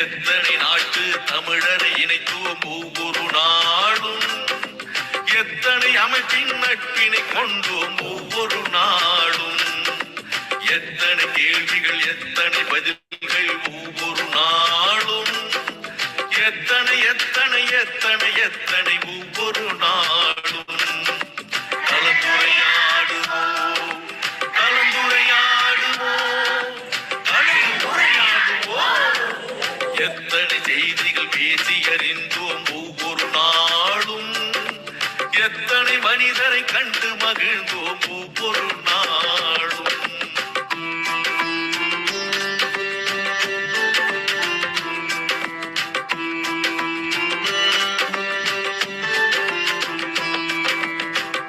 எத்தனை நாட்டு தமிழரை இணைத்துவோம் ஒவ்வொரு நாளும், எத்தனை அமைப்பின் நட்பினை கொண்டோம் ஒவ்வொரு நாளும், எத்தனை கேள்விகள் எத்தனை பதில்கள் ஒவ்வொரு நாளும், எத்தனை எத்தனை எத்தனை எத்தனை ஒவ்வொரு நாளும். கலந்துரையாடுவோம் கலந்துரையாடுவோம் கலந்துரையாடுவோம், எத்தனை செய்திகள் பேசி அறிந்தோம் ஒவ்வொரு நாளும், எத்தனை மனிதரை கண்டு மகிழ்ந்தோம் ஒவ்வொரு நாளும்.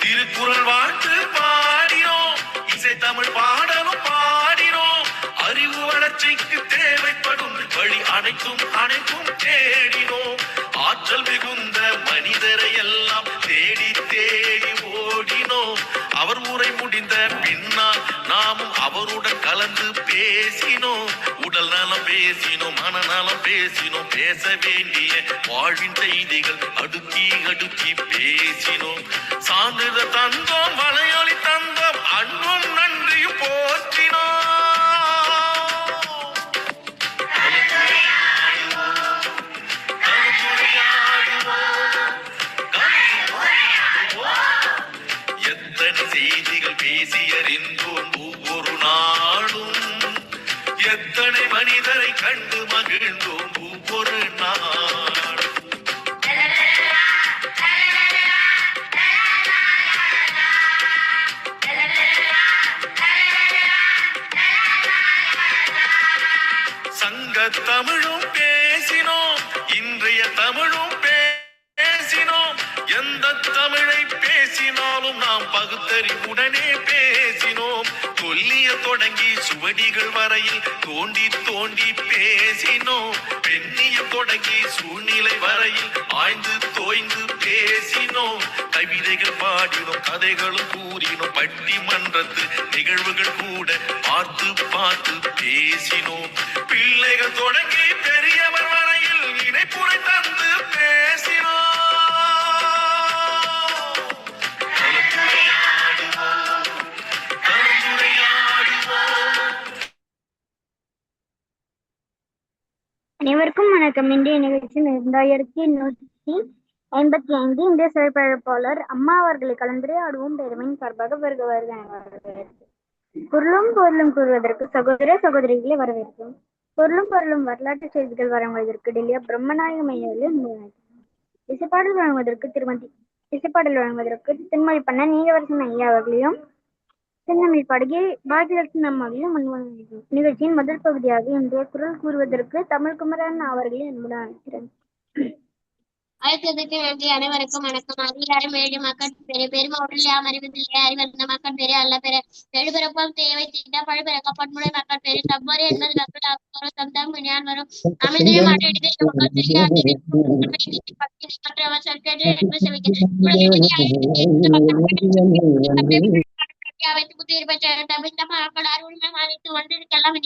திருக்குறள் வாழ்த்து பாடினோம், இசை தமிழ் பாடலும் பாடினோம், அறிவு வளர்ச்சிக்கு தேவைப்படும் வழி அனைத்தும் அனைத்தும் தேடினோம், ஆற்றல் மிகுந்த மனிதரை எல்லாம் தேடி தேடி ஓடினோம், அவர் உரை முடிந்த பின்னால் நாமும் அவருடன் கலந்து பேசினோம், உடல் நலம் பேசினோம், மனநலம் பேசினோம், பேச வேண்டிய வாழ்வின் செய்திகள் அடுக்கி அடுக்கி பேசினோம், சான்றிதழ் தந்தோம், வலையொலி தந்தோம், அன்பும் நன்றியும் போற்றினோம். எத்தனை செய்திகள் பேசி அறிந்தோம் ஒவ்வொரு நாளும், எத்தனை மனிதரை கண்டு மகிழ்ந்தோம் ஒவ்வொரு நாள். சங்க தமிழும் பேசினோம், இன்றைய தமிழும் பேசினோம், எந்த தமிழை பேசினாலும் நாம் பகுத்தறிவுடனே பேசினோம், தொல்லிய தொடங்கி சுவடிகள் வரையில் தோண்டி தோண்டி பேசினோம், பெண்ணியம் தொடங்கி சூழ்நிலை வரையில் ஆய்ந்து தோய்ந்து பேசினோம், கவிதைகள் பாடினோம், கதைகளும் கூறினோம், பட்டிமன்றத்து நிகழ்வுகள் கூட பார்த்து பார்த்து பேசினோம், பிள்ளைகள் தொடங்கி பெரியவர் வரையில் இணைப்புரை தந்து பேசினோம். அனைவருக்கும் வணக்கம். இன்றைய நிகழ்ச்சி 2155 இந்திய சிறப்பழைப்பாளர் அம்மா அவர்களை கலந்துரையாடுவோம் பெருமையின் சார்பாக வருக. பொருளும் பொருளும் கூறுவதற்கு சகோதர சகோதரிகளை வரவேற்கும். பொருளும் பொருளும் வரலாற்று செய்திகள் வழங்குவதற்கு டெல்லியா பிரம்மநாயகம் ஐயாவிலே இசைப்பாடல் வழங்குவதற்கு திருமொழி பண்ண நீங்கவரசன் ஐயா அவர்களையும், திருநெல்வேலி பாடகி பாகியலட்சுமி அம்மாவையும் அனுமதிக்கும். நிகழ்ச்சியின் முதல் பகுதியாக இன்றைய குரல் கூறுவதற்கு தமிழ் குமரன் அவர்களை அன்புடன் அழைக்கிறேன். அழைத்ததற்கு நன்றி. அனைவருக்கும் வணக்கம். அதிகாரம் ஏழு மக்கள் பெரு பெருமாவட்டில் யாம் அறிவதில்லை, அறிவந்த மக்கள் பெரு அல்ல பெற எழுபிறப்பம் தேவை திட்ட பழுபிறக்க பன்முறை மக்கள் பெரு தப்பொரு என்பது மக்கள் வரும் தம் தம் ஞான் வரும் அமைதியை மாற்றிடுது மக்கள் பெரிய மற்றவர் சொற்கேட்டு என்று செவிக்கிறது வைத்து புத்திர் பெற்ற தமிழ்ந்த மக்கள் அருள்மை மாறித்து ஒன்றிருக்கலாம்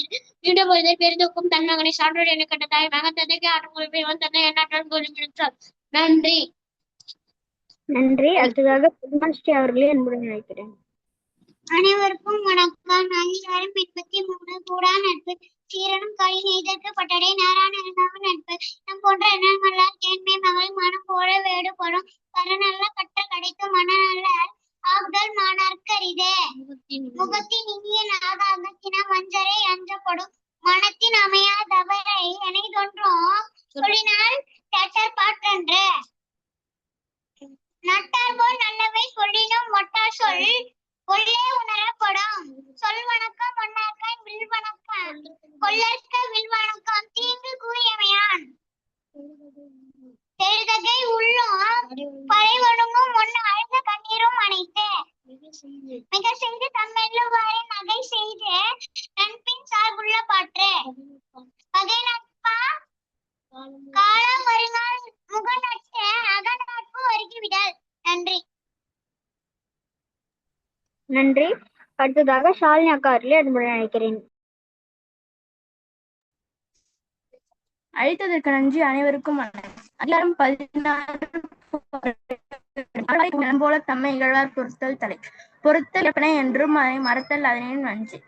மீண்டும் பொழுதை பெரிதுக்கும் தன் மகனை சான்றோடு என கண்ட தாய் மகன் தந்தைக்கு ஆற்றல் தந்தை எண்ணாற்றல் கூறிவிடுத்தார். நன்றி. நன்றி. அடுத்ததாக ஸ்ரீ அவர்களே அன்புடன் அழைக்கிறேன். அனைவருக்கும் வணக்கம். அதிகாரம் 83 கூடா நட்பு. சீரனும் கழி நெய்தற்கு பட்டடை நாராயண நட்பு. நம் போன்ற எண்ணங்களால் கேண்மை மகள் மனம் போல வேடுபடும் பரநல்ல கட்ட கிடைக்கும் மனநல்ல ஆகுதல் மாணார்க்கரிதே. முகத்தின் இனிய நாகாகத்தின மஞ்சரை அஞ்சப்படும் மனத்தின் அமையா தவறை எனைதொன்றும் சொல்லினால் கேட்டர் பாற்றன்று நட்டார் போல் நல்லவை சொல்லினும் மொட்டார் சொல் கொள்ளே உணரப்படும். சொல் வணக்கம் ஒன்னார்காய் வில் வணக்கம் கொள்ளற்க வில் வணக்கம் தீங்கு கூறியமையான் தெருதகை உள்ளும் பறை ஒழுங்கும் ஒன்னு அழுத கண்ணீரும் அணைத்து மிக செய்து தம்மெல்லுவாரை நகை செய்து நண்பின் சார்புள்ள பாற்று பகை நட்பா காலம் வருநாள் முக நட்டு அக நட்பு வருகிவிடல். நன்றி. நன்றி. அடுத்ததாக ஷாலினி அக்கா அவர்களே அன்புடன் அழைக்கிறேன். அழைத்ததற்கு நன்றி. அனைவருக்கும் வணக்கம். அதிகாரம் 16. நிலம் போல தம்மை இகழ்வார் பொறுத்தல் தலை. பொறுத்தல் எப்பனை என்றும் அதை மறத்தல் அதனை நன்றி.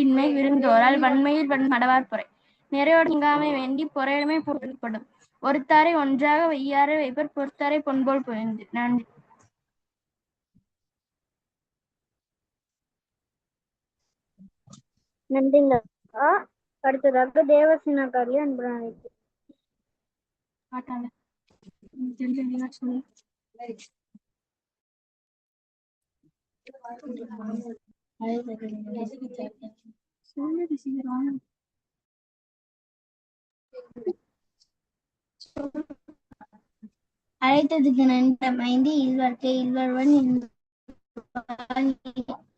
இன்மை விருந்தோரால் வன்மையில் மடவார் பொறை. நிறையோடு நீங்காமை வேண்டி பொறையுடைமை பொருட்படும். ஒருத்தாரை ஒன்றாக வையாரை வைப்பர் பொறுத்தாரை பொன்போல் புரிந்து. நன்றி. நன்றிங்க. அடுத்ததாக தேவசேனா காரியை அன்புடன் அழைக்கிறேன். அழைத்ததுக்கு நன்றி. மைந்தி இல்வாழ்க்கை இல்வாழ்வன்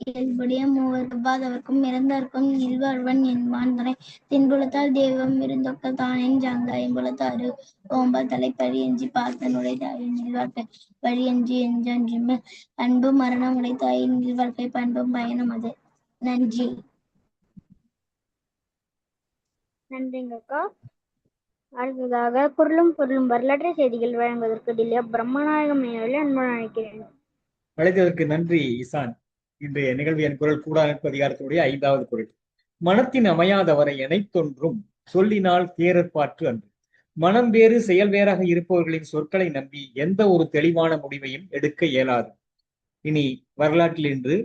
இயல்புடைய மூவர் ஒவ்வாதவர்க்கும் இறந்தார்க்கும் இல்வாழ்வன் என்பான் தனை. தென்புலத்தால் தெய்வம் விருந்தொக்க தானேன் சார்ந்த ஐம்புலத்தாறு ஓம்பால் தலை பழியஞ்சி பார்த்த நுழைதாயின் இல்வாழ்க்கை வழியஞ்சி எஞ்சான்றின்மேல் அன்பு மரணம் உடைத்தாயின் இல்வாழ்க்கை பண்பும் பயணம் அது. நன்றி. நன்றிங்கக்கா. அடுத்ததாக பொருளும் வரலாற்று செய்திகள் வழங்குவதற்கு டில்லியா பிரம்மநாயகம் அவர்களை அன்புடன் அழைக்கிறேன். அழைத்ததற்கு நன்றி இசான். இன்றைய நிகழ்வு என் குரல் கூடாநட்பு அதிகாரத்தினுடைய 5வது குரல். மனத்தின் அமையாதவரை எனைத்தொன்றும் சொல்லினால் தேரற்பாற்று அன்று. மனம் வேறு செயல் வேறாக இருப்பவர்களின் சொற்களை நம்பி எந்த ஒரு தெளிவான முடிவையும் எடுக்க இயலாது. இனி வரலாற்றில் இன்று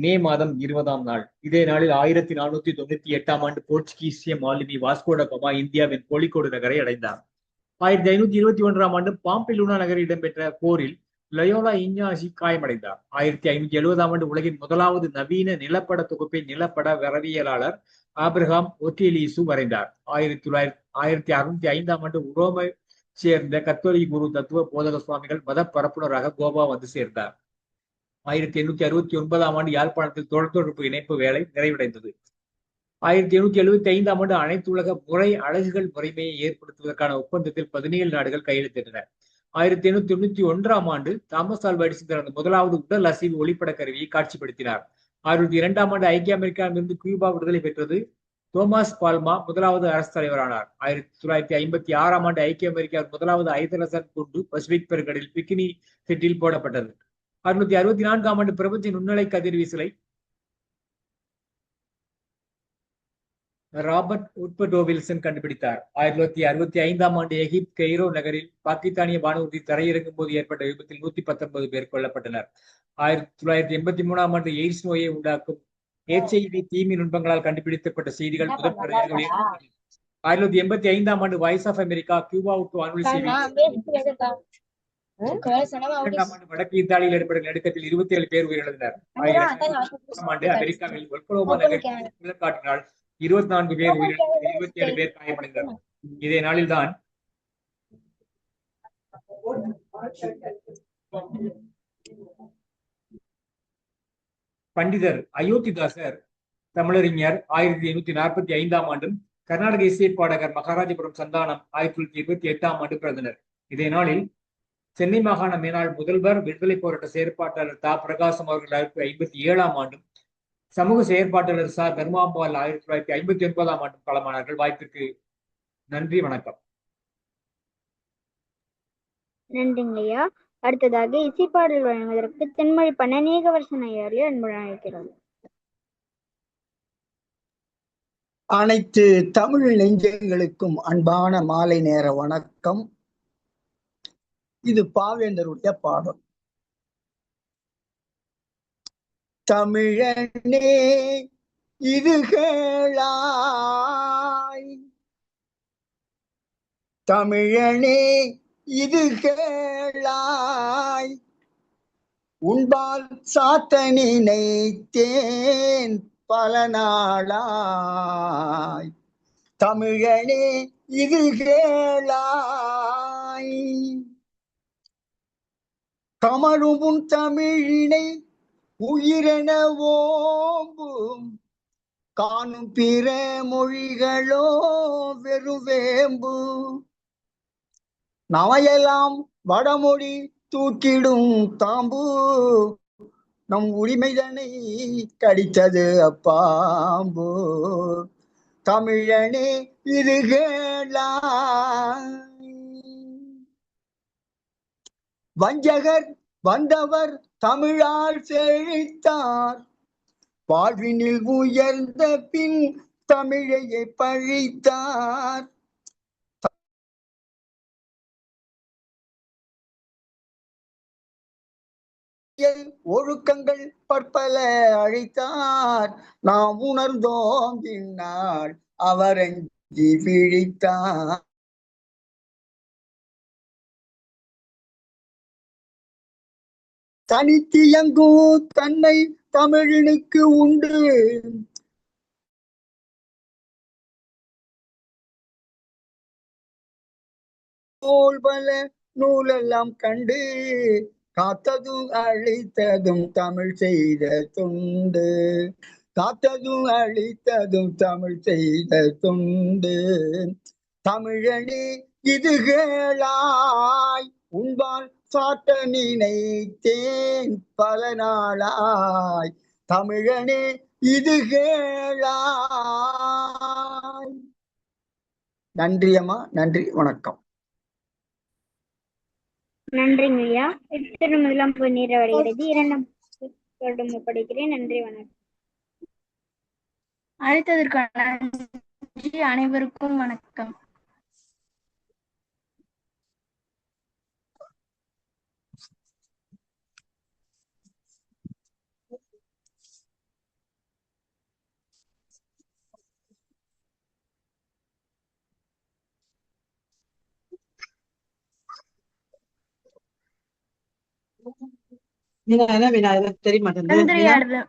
மே மாதம் 20ஆம் நாள். இதே நாளில் 1498ஆம் ஆண்டு போர்ச்சுகீசிய மாலுமி வாஸ்கோட கமா இந்தியாவின் கோழிக்கோடு நகரை அடைந்தார். 1521ஆம் ஆண்டு பாம்பிலூனா நகரில் இடம்பெற்ற போரில் லயோலா இஞ்ஞாசி காயமடைந்தார். 1570ஆம் ஆண்டு உலகின் முதலாவது நவீன நிலப்பட தொகுப்பை நிலப்பட வரவியலாளர் ஆப்ரஹாம் ஒட்டியலீசு வரைந்தார். 1605ஆம் ஆண்டு உரோமை சேர்ந்த கத்தோலிக்க குரு தத்துவ போதக சுவாமிகள் மத பரப்புனராக கோவா வந்து சேர்ந்தார். 1869ஆம் ஆண்டு யாழ்ப்பாணத்தில் தொலைத்தொடர்பு இணைப்பு வேலை நிறைவடைந்தது. 1875ஆம் ஆண்டு அனைத்துலக முறை அலகுகள் முறைமையை ஏற்படுத்துவதற்கான ஒப்பந்தத்தில் 17 நாடுகள் கையெழுத்திட்டன. 1891ஆம் ஆண்டு தாமஸ் ஆல்வா எடிசன் தனது முதலாவது உடல் அசைவு ஒளிப்பட கருவியை காட்சிப்படுத்தினார். 1902ஆம் ஆண்டு ஐக்கிய அமெரிக்காவிலிருந்து கியூபா விடுதலை பெற்றது. தோமஸ் பால்மா முதலாவது அரசு தலைவரானார். 1956ஆம் ஆண்டு ஐக்கிய அமெரிக்காவின் முதலாவது ஐதரசன் குண்டு பசிபிக் பெருங்கடலில் பிக்கினி செட்டில் போடப்பட்டது. 1964ஆம் ஆண்டு பிரபஞ்ச நுண்ணலை கதிர்வீசலை ராபர்ட் உட்பர்டோ வில்சன் கண்டுபிடித்தார். 1965ஆம் ஆண்டு எகிப்து கெய்ரோ நகரில் பாகிஸ்தானிய வானூர்தி தரையிறங்கும் போது ஏற்பட்ட விபத்தில் 119 பேர் கொல்லப்பட்டனர். 1983ஆம் ஆண்டு எய்ட்ஸ் நோயை உண்டாக்கும் HIV தீமை நுட்பங்களால் கண்டுபிடிக்கப்பட்ட செய்திகள் முதல் முறையாக 1985ஆம் ஆண்டு வாய்ஸ் ஆஃப் அமெரிக்கா கியூபாவுக்கு வானொலி செய்தி. 2002ஆம் ஆண்டு வடக்கு இத்தாலியில் ஏற்பட்ட நடுக்கத்தில் 27 பேர் உயிரிழந்தனர். 2000ஆம் ஆண்டு அமெரிக்காவில் ஒல்கலோமா நகரில் நிலக்காற்றினால் 24 பேர் உயிரிழந்தனர், 27 பேர் காயமடைந்தனர். இதே நாளில்தான் பண்டிதர் அயோத்திதாசர் தமிழறிஞர் 1845ஆம் ஆண்டும் கர்நாடக இசை பாடகர் மகாராஜபுரம் சந்தானம் 1928ஆம் ஆண்டு பிறந்தனர். இதே நாளில் சென்னை மாகாண மேலாள் முதல்வர் விடுதலை போராட்ட செயற்பாட்டாளர் தா பிரகாசம் அவர்கள் 1957ஆம் ஆண்டும் சமூக செயற்பாட்டாளர் சா தர்மாம்பால் 1959ஆம் ஆண்டும் காலமானார்கள். வாய்ப்பிற்கு நன்றி, வணக்கம். நன்றிங்கய்யா. அடுத்ததாக இசைப்பாடல் வழங்குவதற்கு தென்மொழி பன்னநேகவர்சன் ஐயாரில் அன்புடன் அழைக்கிறோம். அனைத்து தமிழ் நெஞ்சங்களுக்கும் அன்பான மாலை நேர வணக்கம். இது பாவேந்தருடைய பாடல். தமிழனே இது கேளாய், தமிழனே இது கேளாய், உன்பால் சாத்தனினை தேன் பல நாளாய், தமிழனே இது கேளாய், கமழும் உன் தமிழினை உயிரென ஓம்பும், காணும் பிற மொழிகளோ வெறுவேம்பு, நவையெல்லாம் வடமொழி தூக்கிடும் தாம்பு, நம் உரிமைதனை கடித்தது அப்பாம்பு, தமிழனே இது கேளாய். வஞ்சகர் வந்தவர் தமிழால் செழித்தார், வாழ்வினில் உயர்ந்த பின் தமிழையை பழித்தார். ஒழுக்கங்கள் பற்பல அழித்தார், நாம் உணர்ந்தோம் பின்னால் அவரஞ்சி விழித்தார். தனித்தியங்கும் தன்னை தமிழனுக்கு உண்டு, பல நூலெல்லாம் கண்டு காத்ததும் அழித்ததும் தமிழ் செய்த தொண்டு. காத்ததும் அழித்ததும் தமிழ் செய்த தொண்டு. தமிழனே இது கேளாய், உன்பால் சாட்ட நினைத்தேன் பல நாளாய். தமிழனே இது கேளாய். நன்றி அம்மா, நன்றி, வணக்கம். நன்றிங்க ஐயா. திருமணம் போய் நிறைவடைகிறது. இரண்டாம் வருடம் ஒப்படைக்கிறேன். நன்றி, வணக்கம். அழைத்ததற்கான நன்றி. அனைவருக்கும் வணக்கம். நீங்க என்ன வினா எனக்கு தெரிய மாட்டேங்குது.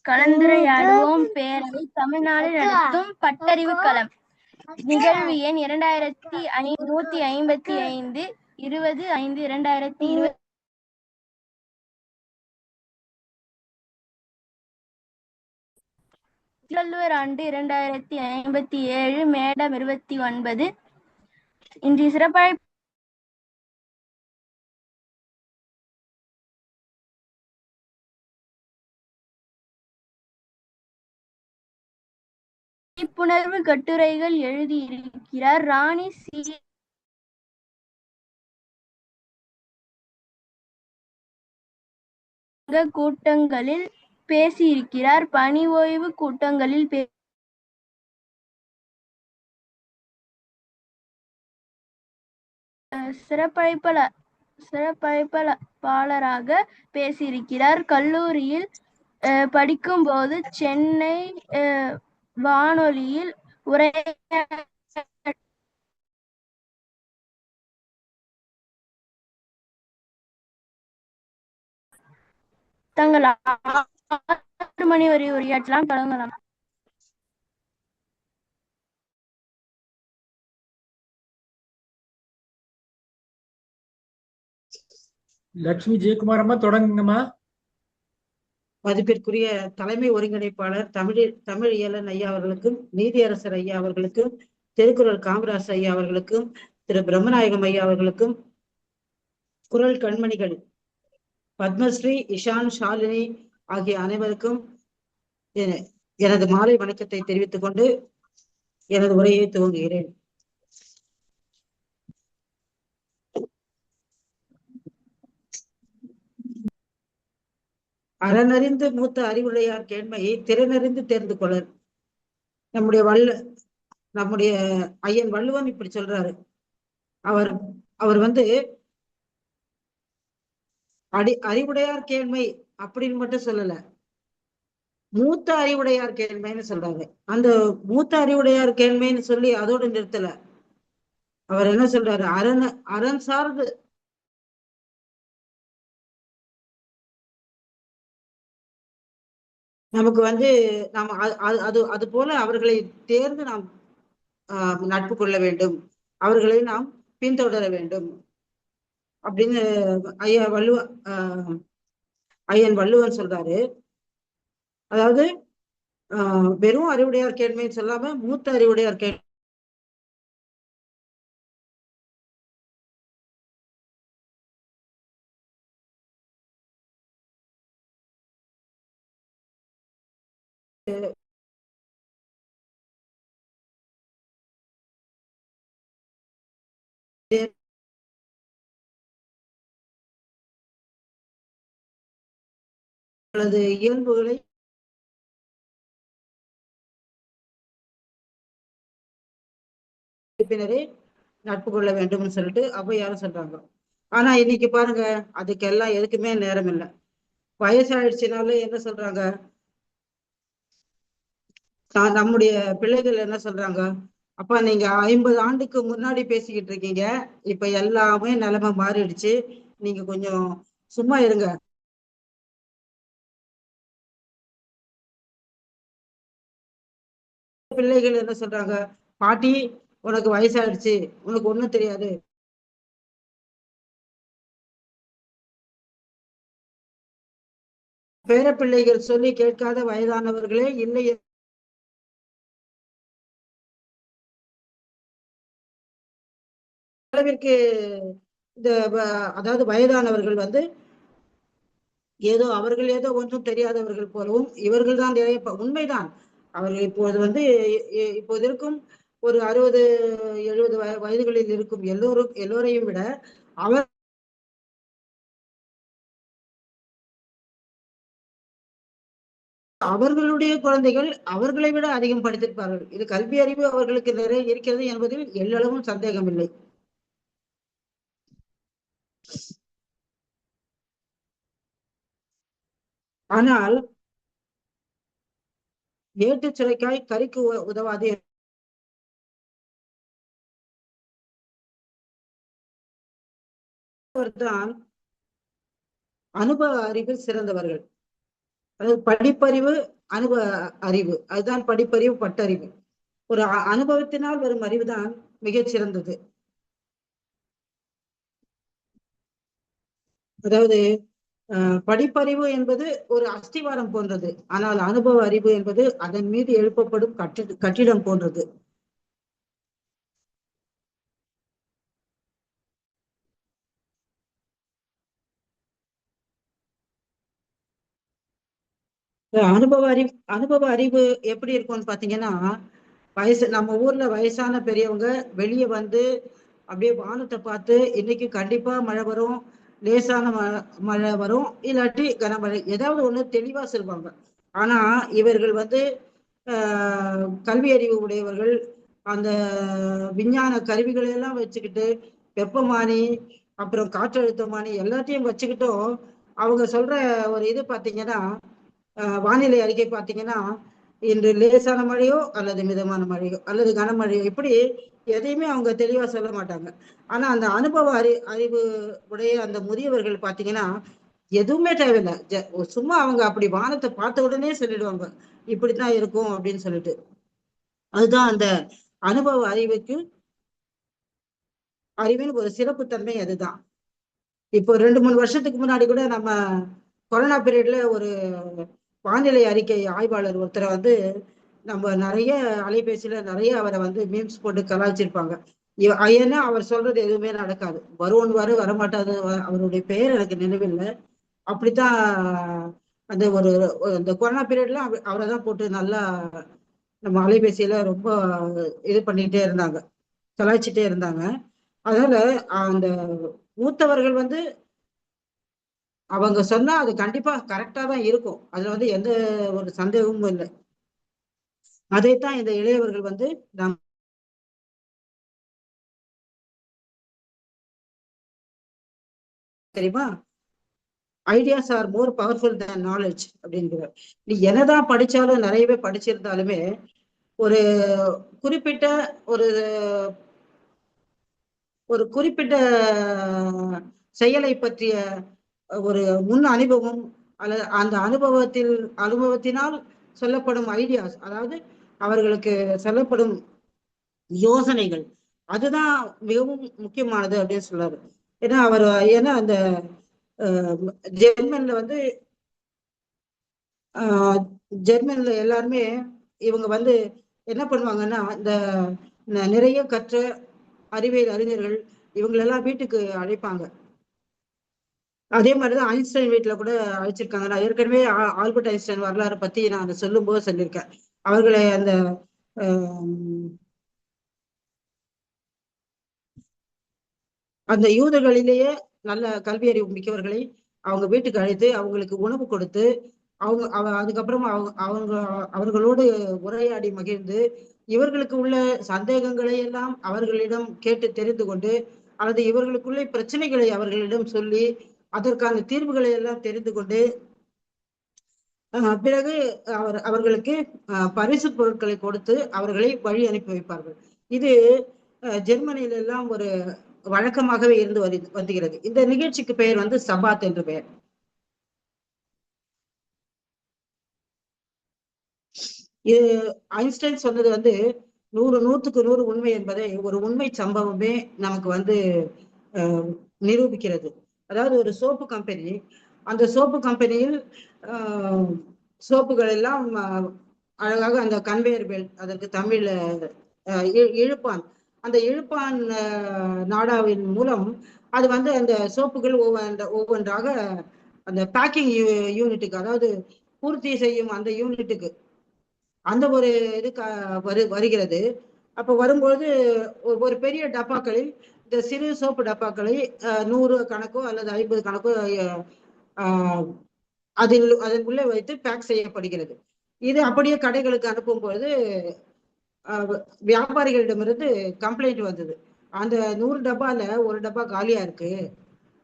கலந்துரையாடுவோம் பேரவை தமிழ்நாடு நடத்தும் பட்டறிவு களம். நிகழ்வு எண் 2155 20/5/2020. திருவள்ளுவர் ஆண்டு 2057. மேடம் 29. இன்றைய சிறப்பழைப்பு விழிப்புணர்வு கட்டுரைகள் எழுதியிருக்கிறார் ராணி சி. கூட்டங்களில் பேசியிருக்கிறார். பணி ஓய்வு கூட்டங்களில் சிறப்பழைப்பாளராக பேசியிருக்கிறார். கல்லூரியில் படிக்கும்போது சென்னை வானொலியில் தங்கள் 6 மணி வரை உரையாற்றலாம். தொடங்கலாம். லட்சுமி ஜெயக்குமார் அம்மா, தொடங்குங்கம்மா. மதிப்பிற்குரிய தலைமை ஒருங்கிணைப்பாளர் தமிழ் இயலன் ஐயா அவர்களுக்கும், நீதியரசர் ஐயா அவர்களுக்கும், திருக்குறள் காமராஜ் ஐயா அவர்களுக்கும், திரு பிரம்மநாயகம் ஐயா அவர்களுக்கும், குரல் கண்மணிகள் பத்மஸ்ரீ, இஷான், ஷாலினி ஆகிய அனைவருக்கும் எனது மாலை வணக்கத்தை தெரிவித்துக் கொண்டு எனது உரையை துவங்குகிறேன். அறனறிந்து மூத்த அறிவுடையார் கேண்மையை திறனறிந்து தேர்ந்து கொள்ளர். நம்முடைய ஐயன் வள்ளுவன் இப்படி சொல்றாரு. அவர் அறிவுடையார் கேண்மை அப்படின்னு மட்டும் சொல்லல, மூத்த அறிவுடையார் கேண்மைன்னு சொல்றாரு. அந்த மூத்த அறிவுடையார் கேண்மைன்னு சொல்லி அதோடு நிறுத்தல. அவர் என்ன சொல்றாரு? அரண் சார்ந்து நமக்கு நாம் அது போல அவர்களை தேர்ந்து நாம் நட்பு கொள்ள வேண்டும், அவர்களை நாம் பின்தொடர வேண்டும் அப்படின்னு ஐயன் வள்ளுவன் சொல்றாரு. அதாவது வெறும் அறிவுடையார் கேண்மைன்னு சொல்லாம மூத்த அறிவுடையார் கேள்வி அல்லது இயல்புகளை உறுப்பினரே நட்பு கொள்ள வேண்டும்னு சொல்லிட்டு ஔவையாரும் சொல்றாங்க. ஆனா இன்னைக்கு பாருங்க, அதுக்கெல்லாம் எதுக்குமே நேரம் இல்லை. வயசாயிடுச்சுனாலே என்ன சொல்றாங்க, நம்முடைய பிள்ளைகள் என்ன சொல்றாங்க, அப்பா நீங்க 50 ஆண்டுக்கு முன்னாடி பேசிக்கிட்டு இருக்கீங்க, இப்ப எல்லாமே நிலைமை மாறிடுச்சு, நீங்க கொஞ்சம் சும்மா இருங்க. பிள்ளைகள் என்ன சொல்றாங்க, பாட்டி உனக்கு வயசாயிடுச்சு, உனக்கு ஒண்ணும் தெரியாது. பேர பிள்ளைகள் சொல்லி கேட்காத வயதானவர்களே இல்லை. அளவிற்கு இந்த அதாவது வயதானவர்கள் வந்து அவர்கள் ஏதோ ஒன்றும் தெரியாதவர்கள் போலவும் இவர்கள் தான் உண்மைதான். அவர்கள் இப்போது வந்து இப்போது இருக்கும் ஒரு 60-70 வயதுகளில் இருக்கும் எல்லோரையும் விட அவர்களுடைய குழந்தைகள் அவர்களை விட அதிகம் படித்திருப்பார்கள். இது கல்வி அறிவு அவர்களுக்கு நிறைய இருக்கிறது என்பதில் எல்லளவும் சந்தேகம் இல்லை. ஆனால் ஏட்டு சுரைக்காய் கறிக்கு உதவாது. தான் அனுபவ அறிவில் சிறந்தவர்கள். அதாவது படிப்பறிவு, அனுபவ அறிவு, அதுதான் படிப்பறிவு, பட்டறிவு. ஒரு அனுபவத்தினால் வரும் அறிவுதான் மிகச் சிறந்தது. அதாவது படிப்பறிவு என்பது ஒரு அஸ்திவாரம் போன்றது, ஆனால் அனுபவ அறிவு என்பது அதன் மீது எழுப்பப்படும் கட்டிடம் போன்றது. அனுபவ அறிவு எப்படி இருக்கும்னு பாத்தீங்கன்னா, நம்ம ஊர்ல வயசான பெரியவங்க வெளியே வந்து அப்படியே வானத்தை பார்த்து இன்னைக்கு கண்டிப்பா மழை வரும், லேசான மழை வரும், இல்லாட்டி கனமழை, ஏதாவது ஒண்ணு தெளிவா சொல்லுவாங்க. ஆனா இவர்கள் வந்து கல்வி அறிவு உடையவர்கள், அந்த விஞ்ஞான கருவிகளை எல்லாம் வச்சுக்கிட்டு வெப்பமானி அப்புறம் காற்றழுத்தமானி எல்லாத்தையும் வச்சுக்கிட்டும் அவங்க சொல்ற ஒரு இது பாத்தீங்கன்னா, வானிலை அறிக்கை பாத்தீங்கன்னா, இன்று லேசான மழையோ அல்லது மிதமான மழையோ அல்லது கனமழையோ, இப்படி எதையுமே அவங்க தெளிவா சொல்ல மாட்டாங்க. ஆனா அந்த அனுபவ அறிவு உடைய அந்த முதியவர்கள் பாத்தீங்கன்னா எதுவுமே தேவையில்லை, சும்மா அவங்க அப்படி வானத்தை பார்த்த உடனே சொல்லிடுவாங்க இப்படித்தான் இருக்கும் அப்படின்னு சொல்லிட்டு. அதுதான் அந்த அனுபவ அறிவின் ஒரு சிறப்பு தன்மை. அதுதான் இப்போ 2-3 வருஷத்துக்கு முன்னாடி கூட நம்ம கொரோனா பீரியட்ல ஒரு வானிலை அறிக்கை ஆய்வாளர் ஒருத்தரை வந்து நம்ம நிறைய அலைபேசியில நிறைய அவரை வந்து மீம்ஸ் போட்டு கலாய்ச்சிருப்பாங்க. ஏன்னா அவர் சொல்றது எதுவுமே நடக்காது, வருவோன்னு வரமாட்டாது. அவருடைய பெயர் எனக்கு நினைவில்லை. அப்படித்தான் அந்த இந்த கொரோனா பீரியட்ல அவரை தான் போட்டு நல்லா நம்ம அலைபேசியில ரொம்ப இது பண்ணிட்டே இருந்தாங்க, கலாய்ச்சிட்டே இருந்தாங்க. அதனால அந்த மூத்தவர்கள் வந்து அவங்க சொன்னா அது கண்டிப்பா கரெக்டா தான் இருக்கும், அதுல வந்து எந்த ஒரு சந்தேகமும் இல்லை. அதைத்தான் இந்த இளையவர்கள் வந்து தெரியுமா, ideas are more powerful than knowledge அப்படிங்கிறார். நீ என்னதான் படிச்சாலும், நிறையவே படிச்சிருந்தாலுமே ஒரு குறிப்பிட்ட ஒரு குறிப்பிட்ட செயலை பற்றிய ஒரு முன் அனுபவம் அல்லது அந்த அனுபவத்தினால் சொல்லப்படும் ஐடியாஸ், அதாவது அவர்களுக்கு சொல்லப்படும் யோசனைகள், அதுதான் மிகவும் முக்கியமானது அப்படின்னு சொல்றாரு. ஏன்னா அந்த ஜெர்மன்ல எல்லாருமே இவங்க வந்து என்ன பண்ணுவாங்கன்னா, இந்த நிறைய கற்ற அறிவியல் அறிஞர்கள் இவங்களெல்லாம் வீட்டுக்கு அழைப்பாங்க. அதே மாதிரிதான் ஐன்ஸ்டைன் வீட்டுல கூட அழைச்சிருக்காங்க. நான் ஏற்கனவே ஆல்பர்ட் ஐன்ஸ்டைன் வரலாறு பத்தி நான் சொல்லும் போது சொல்லியிருக்கேன். அவர்களை அந்த அந்த யூதர்களிலேயே நல்ல கல்வியறிவு மிக்கவர்களை அவங்க வீட்டுக்கு அழைத்து அவங்களுக்கு உணவு கொடுத்து அதுக்கப்புறமா அவர்களோடு உரையாடி மகிழ்ந்து இவர்களுக்கு உள்ள சந்தேகங்களை எல்லாம் அவர்களிடம் கேட்டு தெரிந்து கொண்டு அல்லது இவர்களுக்குள்ள பிரச்சனைகளை அவர்களிடம் சொல்லி அதற்கான தீர்வுகளை எல்லாம் தெரிந்து கொண்டு பிறகு அவர்களுக்கு பரிசு பொருட்களை கொடுத்து அவர்களை வழி அனுப்பி வைப்பார்கள். இது ஜெர்மனியில எல்லாம் ஒரு வழக்கமாகவே இருந்து வருகிறது. இந்த நிகழ்ச்சிக்கு பெயர் வந்து சபாத் என்று பெயர். இது ஐன்ஸ்டைன் சொன்னது வந்து 100க்கு 100 உண்மை என்பதை ஒரு உண்மை சம்பவமே நமக்கு வந்து நிரூபிக்கிறது. அதாவது ஒரு சோப்பு கம்பெனி, அந்த சோப்பு கம்பெனியில் சோப்புகள் எல்லாம் அழகாக அந்த கன்வேயர் பெல்ட், அதற்கு தமிழ்ல இழுப்பான், அந்த இழுப்பான் நாடாவின் மூலம் அது வந்து அந்த சோப்புகள் ஒவ்வொன்றாக அந்த பேக்கிங் யூனிட்டுக்கு, அதாவது பூர்த்தி செய்யும் அந்த யூனிட்டுக்கு அந்த ஒரு இது வருகிறது. அப்ப வரும்போது ஒரு பெரிய டப்பாக்களில் இந்த சிறு சோப்பு டப்பாக்களை 100 கணக்கோ அல்லது 50 கணக்கோ அதன் உள்ளே வைத்து பேக் செய்யப்படுகிறது. இது அப்படியே கடைகளுக்கு அனுப்பும் பொழுது வியாபாரிகளிடமிருந்து கம்ப்ளைண்ட் வந்தது. அந்த 100 டப்பால ஒரு டப்பா காலியா இருக்கு,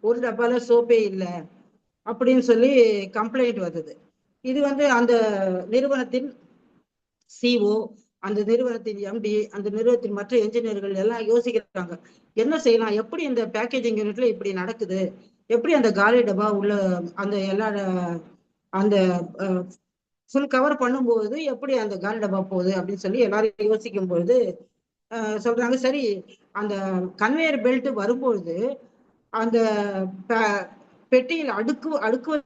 ஒரு டப்பால சோப்பே இல்லை அப்படின்னு சொல்லி கம்ப்ளைண்ட் வந்தது. இது வந்து அந்த நிறுவனத்தின் சிஓ, அந்த நிறுவனத்தின் எம்டி, அந்த நிறுவனத்தின் மற்ற என்ஜினியர்கள் எல்லாம் யோசிக்கிறாங்க, என்ன செய்யலாம், எப்படி இந்த பேக்கேஜிங் யூனிட்ல இப்படி நடக்குது, எப்படி அந்த காலி டப்பா உள்ள அந்த எல்லா அந்த ஃபுல் கவர் பண்ணும்போது எப்படி அந்த காலி டப்பா போகுது அப்படின்னு சொல்லி எல்லாரும் யோசிக்கும் பொழுது சொல்றாங்க, சரி அந்த கன்வேயர் பெல்ட் வரும்பொழுது அந்த பெட்டியில் அடுக்கு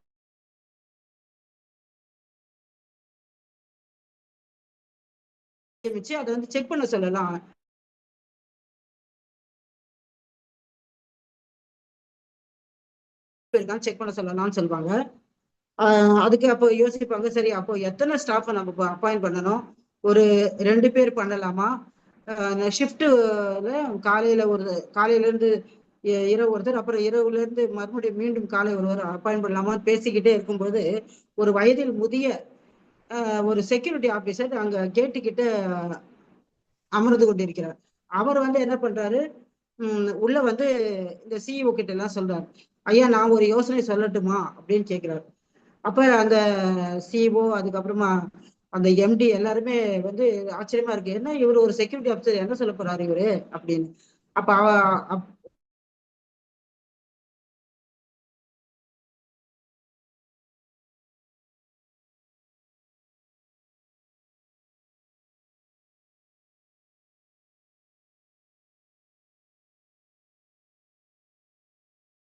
அதை வந்து செக் பண்ண சொல்லலாம். செக் பண்ண சொல்லலாம்னு சொல்லுவாங்க. அதுக்கு அப்போ யோசிப்பாங்க, சரி அப்போ எத்தனை ஸ்டாஃபை நம்ம அப்பாயிண்ட் பண்ணணும், ஒரு 2 பேர் பண்ணலாமா, ஷிஃப்ட்ல காலையில இருந்து இரவு ஒருத்தர், அப்புறம் இரவுல இருந்து மறுபடியும் மீண்டும் காலை ஒருவர் அப்பாயிண்ட் பண்ணலாமான்னு பேசிக்கிட்டே இருக்கும்போது ஒரு வயதில் முதிய ஒரு செக்யூரிட்டி ஆபீசர் அங்க கேட்டுக்கிட்ட அமர்ந்து கொண்டிருக்கிறார். அவர் வந்து என்ன பண்றாரு, உள்ள வந்து இந்த சிஇஓ கிட்ட எல்லாம் சொல்றாரு, ஐயா நான் ஒரு யோசனை சொல்லட்டுமா அப்படின்னு கேட்கிறாரு. அப்ப அந்த சிஇஓ அதுக்கப்புறமா அந்த எம்டி எல்லாருமே வந்து ஆச்சரியமா இருக்கு, என்ன இவரு ஒரு செக்யூரிட்டி ஆபீசர் என்ன சொல்ல போறாரு இவரு அப்படின்னு. அப்ப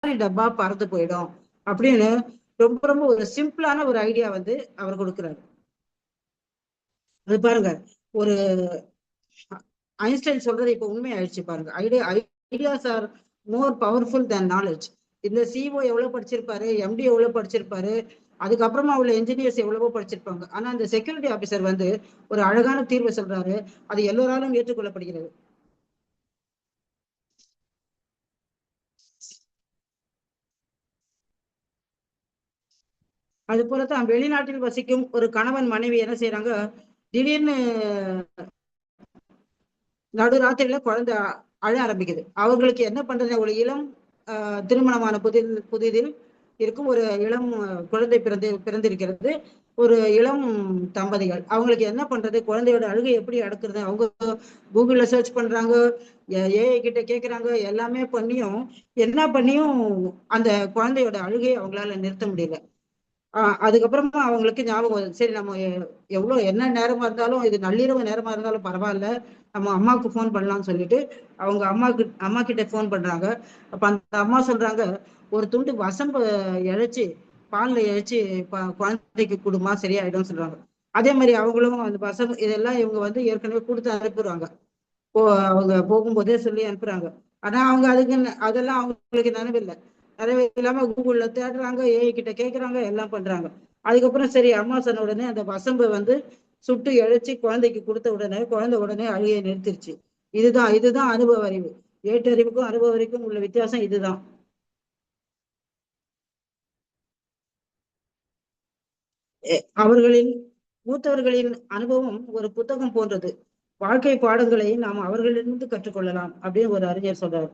டப்பா பறந்து போயிடும் அப்படின்னு ரொம்ப ரொம்ப ஒரு சிம்பிளான ஒரு ஐடியா வந்து அவர் கொடுக்கிறாரு. அது பாருங்க, ஒரு ஐன்ஸ்டைன் சொல்றது இப்ப உண்மை ஆயிடுச்சு பாருங்க. Ideas are more powerful than knowledge. இந்த சிஓ எவ்வளவு படிச்சிருப்பாரு, எம்டி எவ்வளவு படிச்சிருப்பாரு, அதுக்கப்புறமா உள்ள என்ஜினியர்ஸ் எவ்வளவோ படிச்சிருப்பாங்க. ஆனா அந்த செக்யூரிட்டி ஆபீசர் வந்து ஒரு அழகான தீர்வை சொல்றாரு, அது எல்லோராலும் ஏற்றுக்கொள்ளப்படுகிறது. அது போலதான் வெளிநாட்டில் வசிக்கும் ஒரு கணவன் மனைவி என்ன செய்யறாங்க, திடீர்னு நடுராத்திரியில குழந்தை அழ ஆரம்பிக்குது. அவர்களுக்கு என்ன பண்றது, ஒரு இளம் திருமணமான புதிதில் இருக்கும் ஒரு இளம் குழந்தை பிறந்திருக்கிறது, ஒரு இளம் தம்பதிகள். அவங்களுக்கு என்ன பண்றது, குழந்தையோட அழுகை எப்படி அடக்குறது, அவங்க கூகுள்ல சர்ச் பண்றாங்க, ஏஐ கிட்ட கேட்கறாங்க, எல்லாமே பண்ணியும் அந்த குழந்தையோட அழுகையை அவங்களால நிறுத்த முடியல. அதுக்கப்புறமா அவங்களுக்கு ஞாபகம் வருது, சரி நம்ம எவ்வளவு என்ன நேரமா இருந்தாலும், இது நள்ளிரவு நேரமா இருந்தாலும் பரவாயில்ல, நம்ம அம்மாவுக்கு ஃபோன் பண்ணலாம்னு சொல்லிட்டு அவங்க அம்மா கிட்ட ஃபோன் பண்றாங்க. அப்ப அந்த அம்மா சொல்றாங்க, ஒரு துண்டு வசம்பு இழைச்சி பால்ல இழைச்சி குழந்தைக்கு கொடுமா சரியாயிடும் சொல்றாங்க. அதே மாதிரி அவங்களும் அந்த வசம்பு இதெல்லாம் இவங்க வந்து ஏற்கனவே கொடுத்து அனுப்புறாங்க, அவங்க போகும்போதே சொல்லி அனுப்புறாங்க. ஆனா அவங்க அதெல்லாம் அவங்களுக்கு நினைவில்லை. இல்லாம கூகுள்ல தேடுறாங்க, ஏஐ கிட்ட கேட்கறாங்க, எல்லாம் பண்றாங்க. அதுக்கப்புறம் சரி அம்மா சொன்ன உடனே அந்த வசம்பை வந்து சுட்டு இழைச்சி குழந்தைக்கு கொடுத்த உடனே குழந்தை உடனே அழுகையை நிறுத்திருச்சு. இதுதான் அனுபவ அறிவு. ஏட்டறிவுக்கும் அனுபவ அறிவுக்கும் உள்ள வித்தியாசம் இதுதான். அவர்களின் மூத்தவர்களின் அனுபவம் ஒரு புத்தகம் போன்றது. வாழ்க்கை பாடங்களை நாம் அவர்களிலிருந்து கற்றுக்கொள்ளலாம் அப்படின்னு ஒரு அறிஞர் சொல்றார்.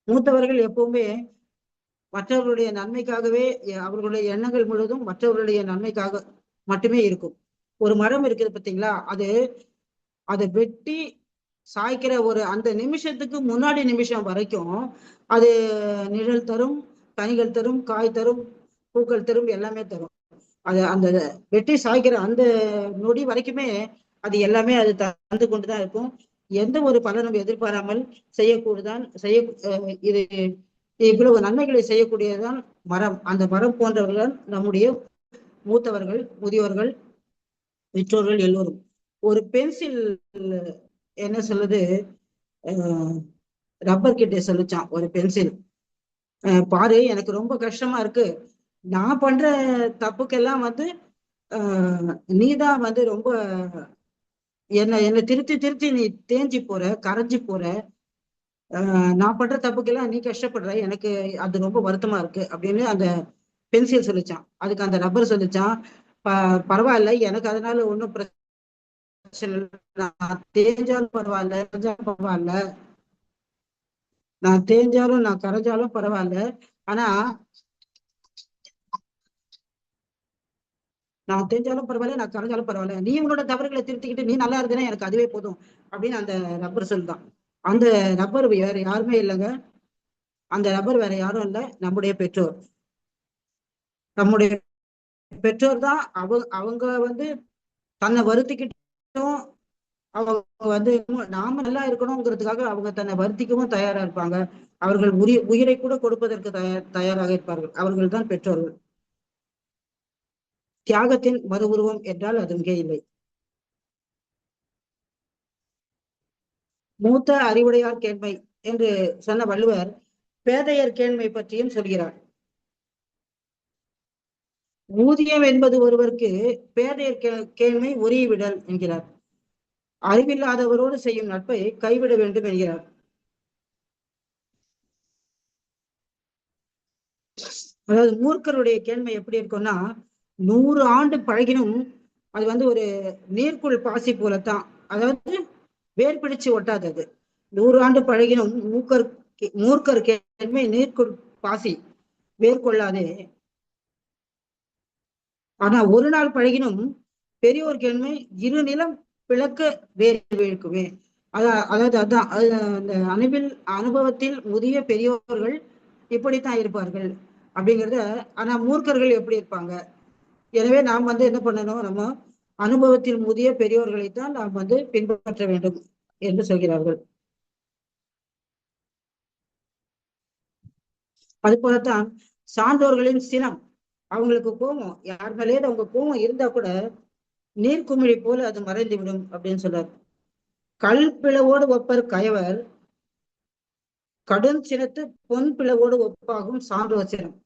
மூத்தவர்கள் எப்பவுமே மற்றவர்களுடைய நன்மைக்காகவே, அவர்களுடைய எண்ணங்கள் முழுவதும் மற்றவர்களுடைய நன்மைக்காக மட்டுமே இருக்கும். ஒரு மரம் இருக்குது பார்த்தீங்களா, அதை வெட்டி சாய்க்கிற ஒரு அந்த நிமிஷத்துக்கு முன்னாடி நிமிஷம் வரைக்கும் அது நிழல் தரும், கனிகள் தரும், காய் தரும், பூக்கள் தரும், எல்லாமே தரும். அந்த வெட்டி சாய்க்கிற அந்த நொடி வரைக்குமே அது எல்லாமே அது தந்து கொண்டுதான் இருக்கும். எந்த ஒரு பலனும் எதிர்பாராமல் இது இவ்வளவு நன்மைகளை செய்யக்கூடியதுதான் மரம். அந்த மரம் போன்றவர்கள் நம்முடைய மூத்தவர்கள், முதியோர்கள், பெற்றோர்கள் எல்லோரும். ஒரு பென்சில் என்ன சொல்லுது, ரப்பர் கிட்ட சொல்லிச்சான் ஒரு பென்சில், பாரு எனக்கு ரொம்ப கஷ்டமா இருக்கு, நான் பண்ற தப்புக்கெல்லாம் நீதான் ரொம்ப என்னை திருத்தி நீ தேஞ்சி போற, கரைஞ்சி போற, நான் பண்ற தப்புக்கெல்லாம் நீ கஷ்டப்படுற, எனக்கு அது ரொம்ப வருத்தமா இருக்கு அப்படின்னு அந்த பென்சில் சொல்லிச்சான். அதுக்கு அந்த ரப்பர் சொல்லிச்சான், பரவாயில்ல, எனக்கு அதனால ஒன்றும் பிரச்சனை இல்லை, நான் தேஞ்சாலும் பரவாயில்ல, நான் தேஞ்சாலும் நான் கரைஞ்சாலும் பரவாயில்ல, ஆனா நான் தெரிஞ்சாலும் பரவாயில்ல, நான் கரைஞ்சாலும் பரவாயில்ல, நீ உன்னோட தவறுகளை திருத்திக்கிட்டு நீ நல்லா இருந்தேன்னா எனக்கு அதுவே போதும் அப்படின்னு அந்த ரப்பர் சொல்லுதான். அந்த ரப்பர் வேற யாருமே இல்லைங்க, அந்த ரப்பர் வேற யாரும் இல்லை, நம்முடைய பெற்றோர். நம்முடைய பெற்றோர் தான் அவங்க தன்னை வருத்திக்கிட்டும் அவங்க நாம நல்லா இருக்கணுங்கிறதுக்காக அவங்க தன்னை வருத்திக்கவும் தயாரா இருப்பாங்க. அவர்கள் உயிரை கூட கொடுப்பதற்கு தயாராக இருப்பார்கள். அவர்கள் தான் பெற்றோர்கள். தியாகத்தின் மறு உருவம் என்றால் அது மிக இல்லை. மூத்த அறிவுடையார் கேண்மை என்று சொன்ன வள்ளுவர் பேதையர் கேண்மை பற்றியும் சொல்கிறார். ஊதியம் என்பது ஒருவருக்கு, பேதையர் கேண்மை உரியவிடல் என்கிறார். அறிவில்லாதவரோடு செய்யும் நட்பை கைவிட வேண்டும் என்கிறார். அதாவது மூர்க்கருடைய கேண்மை எப்படி இருக்கும்னா, 100 ஆண்டு பழகினும் அது ஒரு நீர்க்குள் பாசி போலத்தான், அதாவது வேர் பிடிச்சு ஒட்டாதது. 100 ஆண்டு பழகினும் மூர்க்கர் கேண்மை நீர்க்குள் பாசி, வேர் கொள்ளாதே. ஆனா ஒரு நாள் பழகினும் பெரியோர் கேண்மை இரு நிலம் பிளக்க வேர் வீழ்க்குமே. அதாவது அதான் அந்த அனுபவத்தில் முதிய பெரியோர்கள் இப்படித்தான் இருப்பார்கள் அப்படிங்கிறத. ஆனா மூர்க்கர்கள் எப்படி இருப்பாங்க? எனவே நாம் என்ன பண்ணணும், நம்ம அனுபவத்தில் முதிய பெரியோர்களைத்தான் நாம் பின்பற்ற வேண்டும் என்று சொல்கிறார்கள். அது போலத்தான் சான்றோர்களின் சினம், அவங்களுக்கு கோபம், யார் மேலே அவங்க கோபம் இருந்தா கூட நீர்க்குமிழி போல அது மறைந்து விடும் அப்படின்னு சொல்றார். கல் பிளவோடு ஒப்பர் கயவர், கடும் சினத்து பொன் பிளவோடு ஒப்பாகும் சான்றோர் சினம்.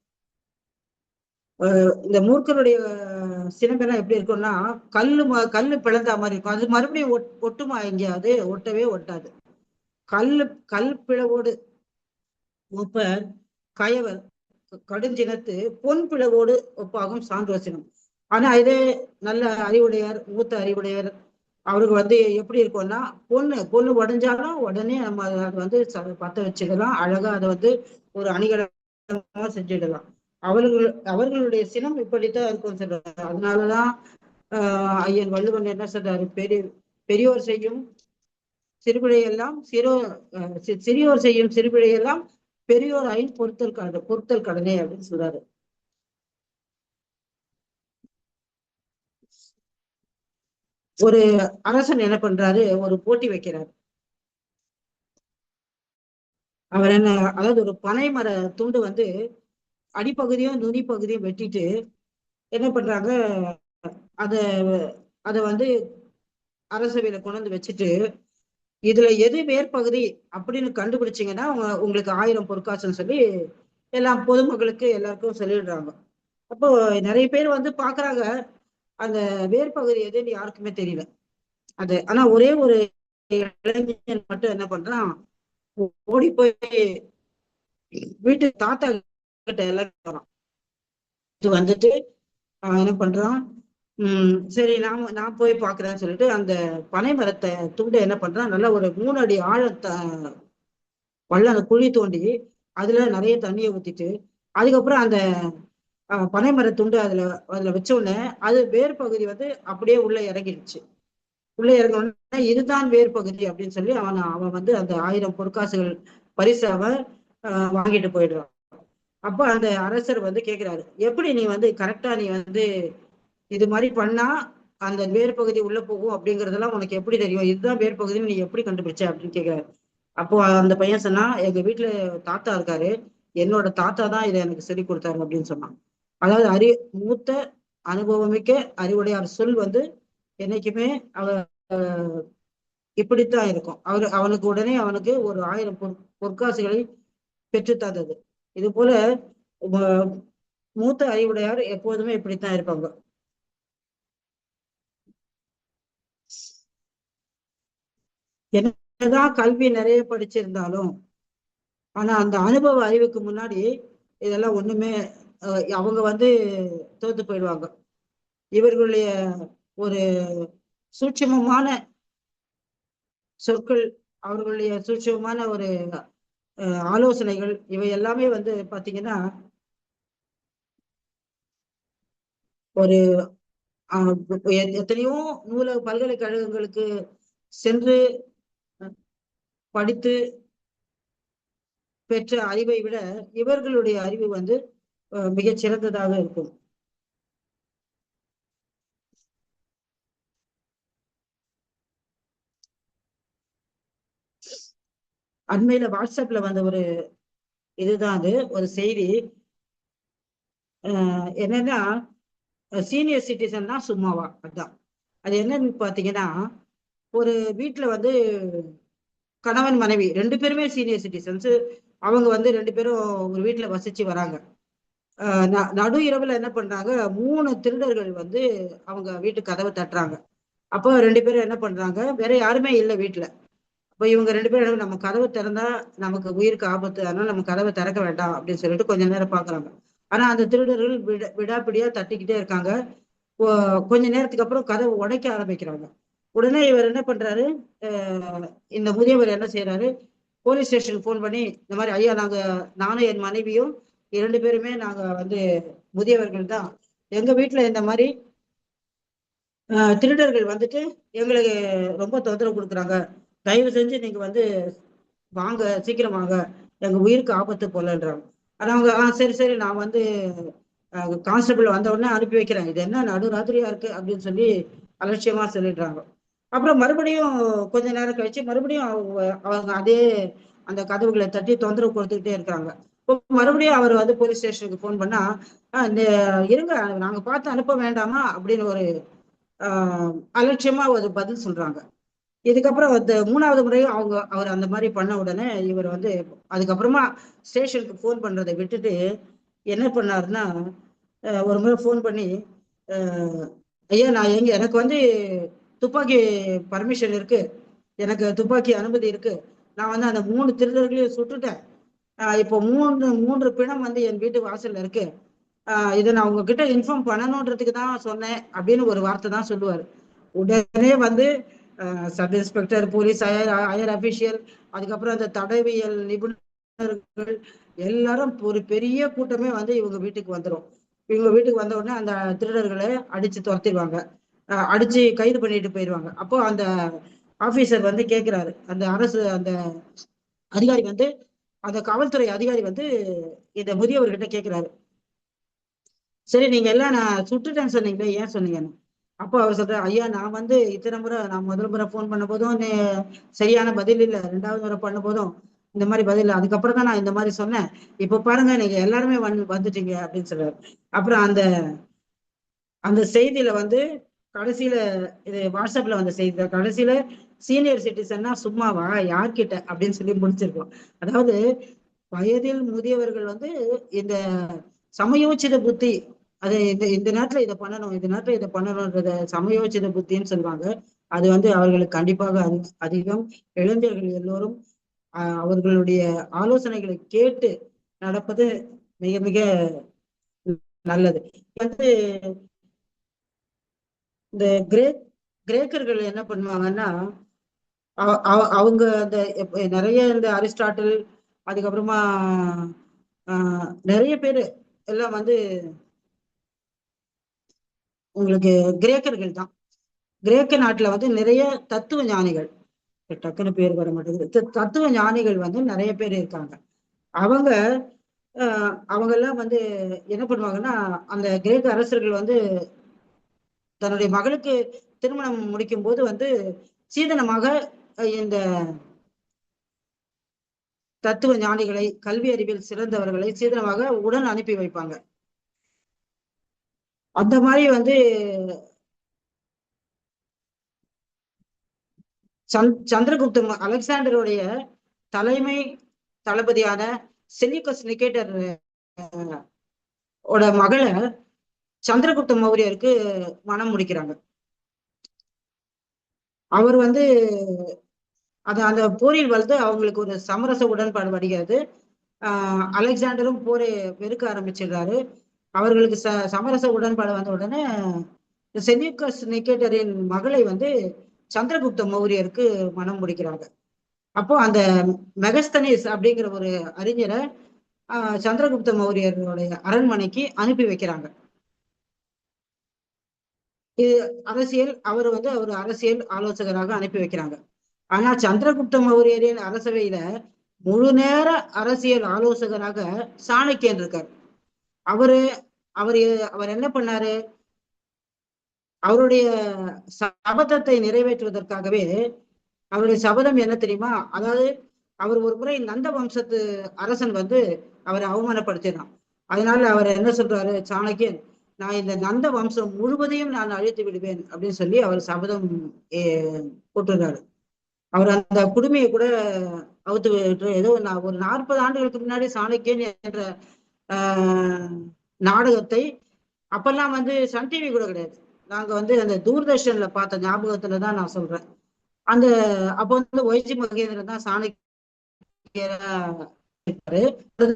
இந்த மூர்க்கருடைய சினம்பெல்லாம் எப்படி இருக்கும்னா, கல்லு பிளந்தா மாதிரி இருக்கும். அது மறுபடியும் ஒட்டுமா? எங்கேயாவது ஒட்டவே ஒட்டாது. கல் பிளவோடு ஒப்பர் கயவர், கடுஞ்சினத்து பொன் பிளவோடு ஒப்பாகும் சான்றோர் சினம். ஆனா இதே நல்ல அறிவுடையார், மூத்த அறிவுடையார், அவருக்கு எப்படி இருக்கும்னா, பொண்ணு உடைஞ்சாலும் உடனே நம்ம அதை பத்த வச்சுக்கலாம், அழகா அதை ஒரு அணிகலமா செஞ்சிடலாம். அவர்களுடைய சினம் இப்படித்தான் இருக்கும் சொல்றாரு. அதனாலதான் ஐயன் வள்ளுவன் என்ன சொல்றாரு, பெரியோர் செய்யும் சிறுபிழையெல்லாம் சிறியோர் செய்யும் சிறுபிழையெல்லாம் பெரியோர் ஐன் பொறுத்தல் கடனே அப்படின்னு சொல்றாரு. ஒரு அரசன் என்ன பண்றாரு, ஒரு போட்டி வைக்கிறார். அவர் அதாவது ஒரு பனை மர துண்டு அடிப்பகுதியும் நுனி பகுதியும் வெட்டிட்டு என்ன பண்றாங்க, அதை அரசவையில கொண்டு வச்சுட்டு, இதுல எது மேற்பகுதி அப்படின்னு கண்டுபிடிச்சிங்கன்னா உங்களுக்கு 1000 பொற்காசுன்னு சொல்லி எல்லாம் பொதுமக்களுக்கு எல்லாருக்கும் சொல்லிடுறாங்க. அப்போ நிறைய பேர் பாக்குறாங்க, அந்த வேர்பகுதி எதுன்னு யாருக்குமே தெரியல. ஆனா ஒரே ஒரு இளைஞன் மட்டும் என்ன பண்றான், ஓடி போய் வீட்டு தாத்தா கிட்ட எல்லாம் வந்துட்டு அவன் என்ன பண்றான், சரி நான் போய் பாக்குறேன்னு சொல்லிட்டு அந்த பனை மரத்தை துண்டை என்ன பண்றான், நல்லா ஒரு 3 அடி ஆழத்தை அந்த குழி தோண்டி அதுல நிறைய தண்ணியை ஊத்திட்டு, அதுக்கப்புறம் அந்த பனை மர துண்டு அதுல வச்ச உடனே அது வேர் பகுதி வந்து அப்படியே உள்ள இறங்கிடுச்சு. உள்ள இறங்க உடனே இதுதான் வேர் பகுதி அப்படின்னு சொல்லி அவன் வந்து அந்த 1000 பொற்காசுகள் பரிசு அவன் வாங்கிட்டு போயிடுறான். அப்ப அந்த அரசர் வந்து கேக்குறாரு, எப்படி நீ வந்து கரெக்டா நீ வந்து இது மாதிரி பண்ணா அந்த வேர் பகுதி உள்ள போகும் அப்படிங்கறதெல்லாம் உனக்கு எப்படி தெரியும், இதுதான் வேர் பகுதின்னு நீ எப்படி கண்டுபிடிச்ச அப்படின்னு கேக்குறாரு. அப்போ அந்த பையன் சொன்னா, எங்க வீட்டுல தாத்தா இருக்காரு, என்னோட தாத்தா தான் இதை எனக்கு சொல்லி கொடுத்தாரு அப்படின்னு சொன்னான். அதாவது மூத்த அனுபவமிக்க அறிவுடையார் சொல் வந்து என்னைக்குமே இப்படித்தான் இருக்கும். அவனுக்கு உடனே அவனுக்கு ஒரு 1000 பொற்காசுகளை பெற்று தந்தது. இது போல மூத்த அறிவுடையார் எப்போதுமே இப்படித்தான் இருப்பாங்க. என்னதான் கல்வி நிறைய படிச்சிருந்தாலும் ஆனா அந்த அனுபவ அறிவுக்கு முன்னாடி இதெல்லாம் ஒண்ணுமே அவங்க வந்து தோத்து போயிடுவாங்க. இவர்களுடைய ஒரு சூட்சமமான சொற்கள், அவர்களுடைய சூட்சமமான ஒரு ஆலோசனைகள், இவை எல்லாமே வந்து பாத்தீங்கன்னா ஒரு எத்தனையோ பல்கலைக்கழகங்களுக்கு சென்று படித்து பெற்ற அறிவை விட இவர்களுடைய அறிவு வந்து மிகச் சிறந்ததாக இருக்கும். அண்மையில வாட்ஸ்அப்ல வந்த ஒரு இதுதான் அது ஒரு செய்தி. என்னன்னா சீனியர் சிட்டிசன் தான் சும்மாவா, அதுதான் அது என்னன்னு பாத்தீங்கன்னா, ஒரு வீட்டுல வந்து கணவன் மனைவி 2 பேருமே சீனியர் சிட்டிசன்ஸ். அவங்க வந்து 2 பேரும் ஒரு வீட்டுல வசிச்சு வராங்க. நடு இரவுல என்ன பண்றாங்க, 3 திருடர்கள் வந்து அவங்க வீட்டு கதவை தட்டுறாங்க. அப்போ 2 பேரும் என்ன பண்றாங்க, வேற யாருமே இல்லை வீட்டுல. அப்ப இவங்க 2 பேரும் நம்ம கதவை திறந்தா நமக்கு உயிருக்கு ஆபத்து, அதனால நம்ம கதவை திறக்க வேண்டாம் அப்படின்னு சொல்லிட்டு கொஞ்ச நேரம் பாக்குறாங்க. ஆனா அந்த திருடர்கள் விடாப்பிடியா தட்டிக்கிட்டே இருக்காங்க. கொஞ்ச நேரத்துக்கு அப்புறம் கதவை உடைக்க ஆரம்பிக்கிறாங்க. உடனே இவர் என்ன பண்றாரு, இந்த முதியவர் என்ன செய்யறாரு, போலீஸ் ஸ்டேஷனுக்கு போன் பண்ணி இந்த மாதிரி, ஐயா நானும் என் மனைவியும் 2 பேருமே நாங்க வந்து முதியவர்கள் தான், எங்க வீட்டுல இந்த மாதிரி திருடர்கள் வந்துட்டு எங்களுக்கு ரொம்ப தொந்தரவு கொடுக்குறாங்க, தயவு செஞ்சு நீங்க வந்து வாங்க, சீக்கிரம் வாங்க, எங்க உயிருக்கு ஆபத்து போலன்றாங்க. ஆனா அவங்க சரி சரி நான் வந்து கான்ஸ்டபிள் வந்த உடனே அனுப்பி வைக்கிறேன், இது என்ன நடுராத்திரியா இருக்கு அப்படின்னு சொல்லி அலட்சியமா சொல்லிடுறாங்க. அப்புறம் மறுபடியும் கொஞ்ச நேரம் கழிச்சு மறுபடியும் அவங்க அதே அந்த கதவுகளை தட்டி தொந்தரவு கொடுத்துக்கிட்டே இருக்காங்க. மறுபடியும் அவர் வந்து போலீஸ் ஸ்டேஷனுக்கு போன் பண்ணா, இருங்க நாங்க பார்த்து அனுப்ப வேண்டாமா அப்படின்னு ஒரு அலட்சியமா ஒரு பதில் சொல்றாங்க. இதுக்கப்புறம் 3வது முறையும் அவர் அந்த மாதிரி பண்ண உடனே இவர் வந்து அதுக்கப்புறமா ஸ்டேஷனுக்கு போன் பண்றதை விட்டுட்டு என்ன பண்ணாருன்னா, ஒரு முறை போன் பண்ணி, ஐயா எனக்கு வந்து துப்பாக்கி பர்மிஷன் இருக்கு, எனக்கு துப்பாக்கி அனுமதி இருக்கு, நான் வந்து அந்த 3 திருடர்களையும் சுட்டுட்டேன், இப்போ 3 பிணம் வந்து என் வீட்டு வாசல்ல இருக்கு, இதை நான் உங்ககிட்ட இன்ஃபார்ம் பண்ணணுன்றதுக்கு தான் சொன்னேன் அப்படின்னு ஒரு வார்த்தை தான் சொல்லுவாரு. உடனே வந்து sub inspector, police, higher official, அதுக்கப்புறம் அந்த தடவியல் நிபுணர்கள் எல்லாரும் ஒரு பெரிய கூட்டமே வந்து இவங்க வீட்டுக்கு வந்துடும். இவங்க வீட்டுக்கு வந்த உடனே அந்த திருடர்களை அடிச்சு துரத்திடுவாங்க, அடிச்சு கைது பண்ணிட்டு போயிடுவாங்க. அப்போ அந்த ஆபீசர் வந்து கேட்கிறாரு, அந்த அதிகாரி வந்து அந்த காவல்துறை அதிகாரி வந்து இந்த முதியவர்கிட்ட கேட்கிறாரு, சரி நீங்க எல்லாம் நான் சுட்டுட்டேன்னு சொன்னீங்களே, ஏன் சொன்னீங்கன்னு. அப்போ அவர் சொல்ற, ஐயா நான் வந்து இத்தனை முறை, நான் முதல் முறை போன் பண்ண போதும் சரியான பதில் இல்லை, 2வது முறை பண்ண போதும் இந்த மாதிரி பதில் இல்லை, அதுக்கப்புறம் தான் நான் இந்த மாதிரி சொன்னேன், இப்ப பாருங்க நீங்க எல்லாருமே வந்துட்டீங்க அப்படின்னு சொல்றாரு. அப்புறம் அந்த செய்தியில வந்து கடைசியில, இது வாட்ஸ்அப்ல வந்த செய்தி கடைசியில, சீனியர் சிட்டிசன்னா சும்மாவா யார்கிட்ட அப்படின்னு சொல்லி முடிச்சிருக்கோம். அதாவது வயதில் முதியவர்கள் வந்து இந்த சமயோச்சித புத்தி, அது இந்த நேரத்துல இதை பண்ணணும், இந்த நேரத்துல இதை பண்ணணும்ன்றத சமயோச்சித புத்தின்னு சொல்லுவாங்க. அது வந்து அவர்களுக்கு கண்டிப்பாக அதிகம். இளைஞர்கள் எல்லோரும் அவர்களுடைய ஆலோசனைகளை கேட்டு நடப்பது மிக மிக நல்லது. வந்து இந்த கிரேக்கர்கள் என்ன பண்ணுவாங்கன்னா, அவங்க அந்த நிறைய இந்த அரிஸ்டாட்டில், அதுக்கப்புறமா நிறைய பேரு எல்லாம் வந்து உங்களுக்கு கிரேக்கர்கள் தான். கிரேக்க நாட்டுல வந்து நிறைய தத்துவ ஞானிகள், டக்குன்னு பேர் வர மாட்டேங்குது, தத்துவ ஞானிகள் வந்து நிறைய பேர் இருக்காங்க. அவங்க அவங்க எல்லாம் வந்து என்ன பண்ணுவாங்கன்னா, அந்த கிரேக்க அரசர்கள் வந்து தன்னுடைய மகளுக்கு திருமணம் முடிக்கும் போது வந்து சீதனமாக இந்த தத்துவ ஞானிகளை, கல்வி அறிவில் சிறந்தவர்களை சீதனமாக உடன் அனுப்பி வைப்பாங்க. அந்த மாதிரி வந்து சந்திரகுப்தன் அலெக்சாண்டருடைய தலைமை தளபதியான செல்யூக்கஸ் நிகேட்டர் ஓட மகளை சந்திரகுப்த மௌரியருக்கு மனம் முடிக்கிறாங்க. அவர் வந்து அந்த போரில் வந்து அவங்களுக்கு ஒரு சமரச உடன்பாடு வருகிறது. அலெக்சாண்டரும் போரை வெறுக்க ஆரம்பிச்சிடுறாரு. அவர்களுக்கு சமரச உடன்பாடு வந்த உடனே செல்யூக்கஸ் நிகேட்டரின் மகளை வந்து சந்திரகுப்த மௌரியருக்கு மனம் முடிக்கிறாங்க. அப்போ அந்த மெகஸ்தனிஸ் அப்படிங்கிற ஒரு அறிஞரை சந்திரகுப்த மௌரியருடைய அரண்மனைக்கு அனுப்பி வைக்கிறாங்க. இது அரசியல், அவர் வந்து ஒரு அரசியல் ஆலோசகராக அனுப்பி வைக்கிறாங்க. ஆனா சந்திரகுப்த மௌரியரின் அரசவையில முழு நேர அரசியல் ஆலோசகராக சாணக்கியன் இருக்கார். அவர் என்ன பண்ணாரு, அவருடைய சபதத்தை நிறைவேற்றுவதற்காகவே, அவருடைய சபதம் என்ன தெரியுமா, அதாவது அவர் ஒரு முறை நந்த வம்சத்து அரசன் வந்து அவரை அவமானப்படுத்தினான். அதனால அவர் என்ன சொல்றாரு சாணக்கியன், நான் இந்த நந்த வம்சம் முழுவதையும் நான் அழித்து விடுவேன் அப்படின்னு சொல்லி அவர் சபதம் போட்டுறாரு. அவர் அந்த குடுமையை கூட அவுத்து விட்டு, ஏதோ ஒரு 40 ஆண்டுகளுக்கு முன்னாடி சாணக்கியன் என்ற நாடகத்தை, அப்பெல்லாம் வந்து சன் டிவி கூட கிடையாது, நாங்க வந்து அந்த தூர்தர்ஷன்ல பார்த்த ஞாபகத்துலதான் நான் சொல்றேன். அப்போ வந்து ஒய்ஜி மகேந்திரன் தான் சாணக்கியரா இருக்காரு.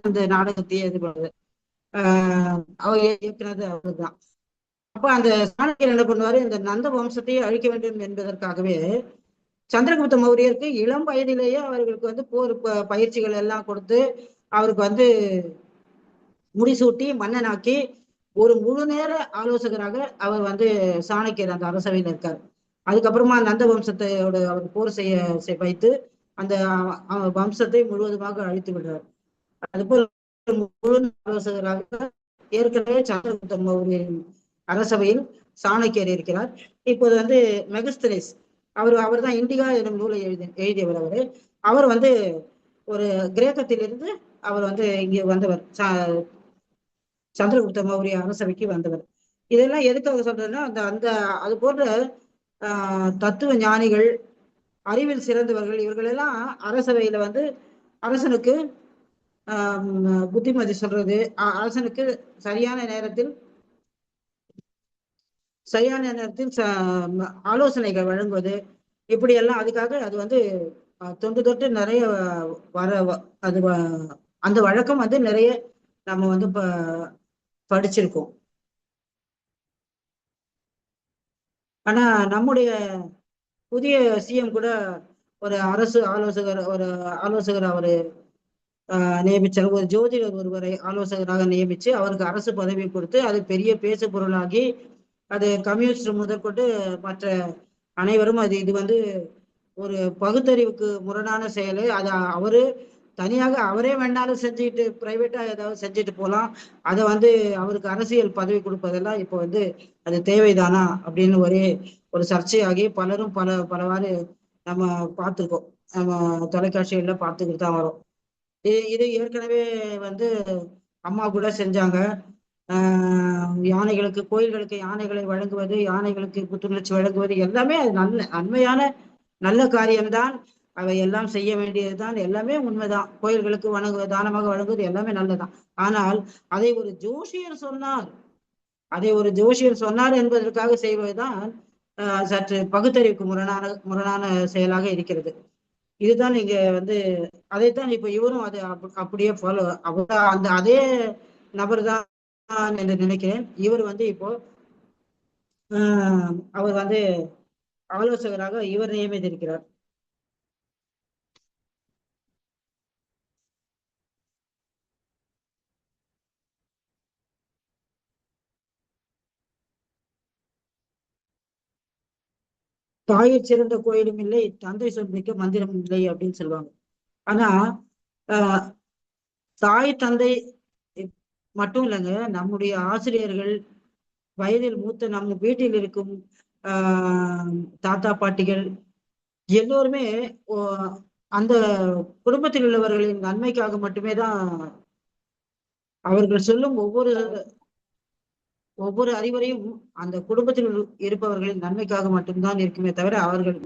அந்த நாடகத்தையே இது பண்ணுறது அவர் இயக்குனது அவர்தான். அப்ப அந்த சாணக்கியர் என்ன பண்ணுவாரு, இந்த நந்த வம்சத்தையே அழிக்க வேண்டும் என்பதற்காகவே சந்திரகுப்த மௌரியருக்கு இளம் வயதிலேயே அவர்களுக்கு வந்து போர் பயிற்சிகள் எல்லாம் கொடுத்து அவருக்கு வந்து முடிசூட்டி மன்னனாக்கி ஒரு முழு நேர ஆலோசகராக அவர் வந்து சாணக்கியர் அந்த அரசவையில் இருக்கார். அதுக்கப்புறமா நந்த வம்சத்தையோட அவர் போர் செய்ய வைத்து அந்த வம்சத்தை முழுவதுமாக அழித்து விடுறார். அதுபோல் முழு ஆலோசகராக ஏற்கனவே சந்திரகுப்த மௌரியரின் அரசவையில் சாணக்கியர் இருக்கிறார். இப்போது வந்து மெகஸ்தனிஸ் அவர் தான் இண்டிகா எனும் நூலை எழுதியவர். அவர் வந்து ஒரு கிரேக்கத்திலிருந்து அவர் வந்து இங்கே வந்தவர், சந்திரகுப்த மௌரிய அரசவைக்கு வந்தவர். இதெல்லாம் எதுக்காக சொல்றதுன்னா, அது போன்ற தத்துவ ஞானிகள், அறிவில் சிறந்தவர்கள், இவர்கள் எல்லாம் அரசவையில வந்து அரசனுக்கு புத்திமதி சொல்றது, அரசனுக்கு சரியான நேரத்தில் ஆலோசனைகள் வழங்குவது, இப்படி எல்லாம். அதுக்காக அது வந்து தொன்று தொட்டு நிறைய அது அந்த வழக்கம் வந்து நிறைய நம்ம வந்து படிச்சிருக்கோம். ஆனா நம்முடைய புதிய சிஎம் கூட ஒரு அரசு ஆலோசகர் அவரு நியமிச்சார். ஒரு ஜோதிடர் ஒருவரை ஆலோசகராக நியமிச்சு அவருக்கு அரசு பதவி கொடுத்து அது பெரிய பேசு பொருளாகி அது கம்யூனிஸ்ட் முதற்கொண்டு மற்ற அனைவரும் இது வந்து ஒரு பகுத்தறிவுக்கு முரணான செயல், அது அவரு தனியாக அவரே வேணாலும் செஞ்சுட்டு பிரைவேட்டா ஏதாவது செஞ்சுட்டு போகலாம், அதை வந்து அவருக்கு அரசியல் பதவி கொடுப்பதெல்லாம் இப்போ வந்து அது தேவைதானா அப்படின்னு ஒரு சர்ச்சையாகி பலரும் பலவாறு நம்ம பார்த்துருக்கோம், நம்ம தொலைக்காட்சிகள்ல பார்த்துக்கிட்டு தான் வரோம். இது ஏற்கனவே வந்து அம்மா கூட செஞ்சாங்க. யானைகளுக்கு, கோயில்களுக்கு யானைகளை வழங்குவது, யானைகளுக்கு புத்துணர்ச்சி வழங்குவது எல்லாமே அது நன்மையான நல்ல காரியம்தான். அவை எல்லாம் செய்ய வேண்டியதுதான், எல்லாமே உண்மைதான். கோயில்களுக்கு தானமாக வழங்குவது எல்லாமே நல்லதான். ஆனால் அதை ஒரு ஜோசியர் சொன்னார் என்பதற்காக செய்வதுதான் சற்று பகுத்தறிவுக்கு முரணான செயலாக இருக்கிறது. இதுதான் நீங்க வந்து அதைத்தான் இப்ப இவரும் அது அப்படியே ஃபாலோ அந்த அதே நபர் தான் என்று நினைக்கிறேன். இவர் வந்து இப்போ அவர் வந்து ஆலோசகராக இவர் நியமித்திருக்கிறார். தாயை சிறந்த கோயிலும் இல்லை, தந்தை சொல்மிக்க மந்திரம் இல்லை அப்படின்னு சொல்லுவாங்க. ஆனா தாய் தந்தை மட்டும் இல்லைங்க, நம்முடைய ஆசிரியர்கள், வயதில் மூத்த நம்ம வீட்டில் இருக்கும் தாத்தா பாட்டிகள் எல்லோருமே அந்த குடும்பத்தில் உள்ளவர்களின் நன்மைக்காக மட்டுமே தான் அவர்கள் சொல்லும் ஒவ்வொரு அறிவுரையும் அந்த குடும்பத்தில் இருப்பவர்களின் நன்மைக்காக மட்டும்தான் இருக்குமே தவிர அவர்கள்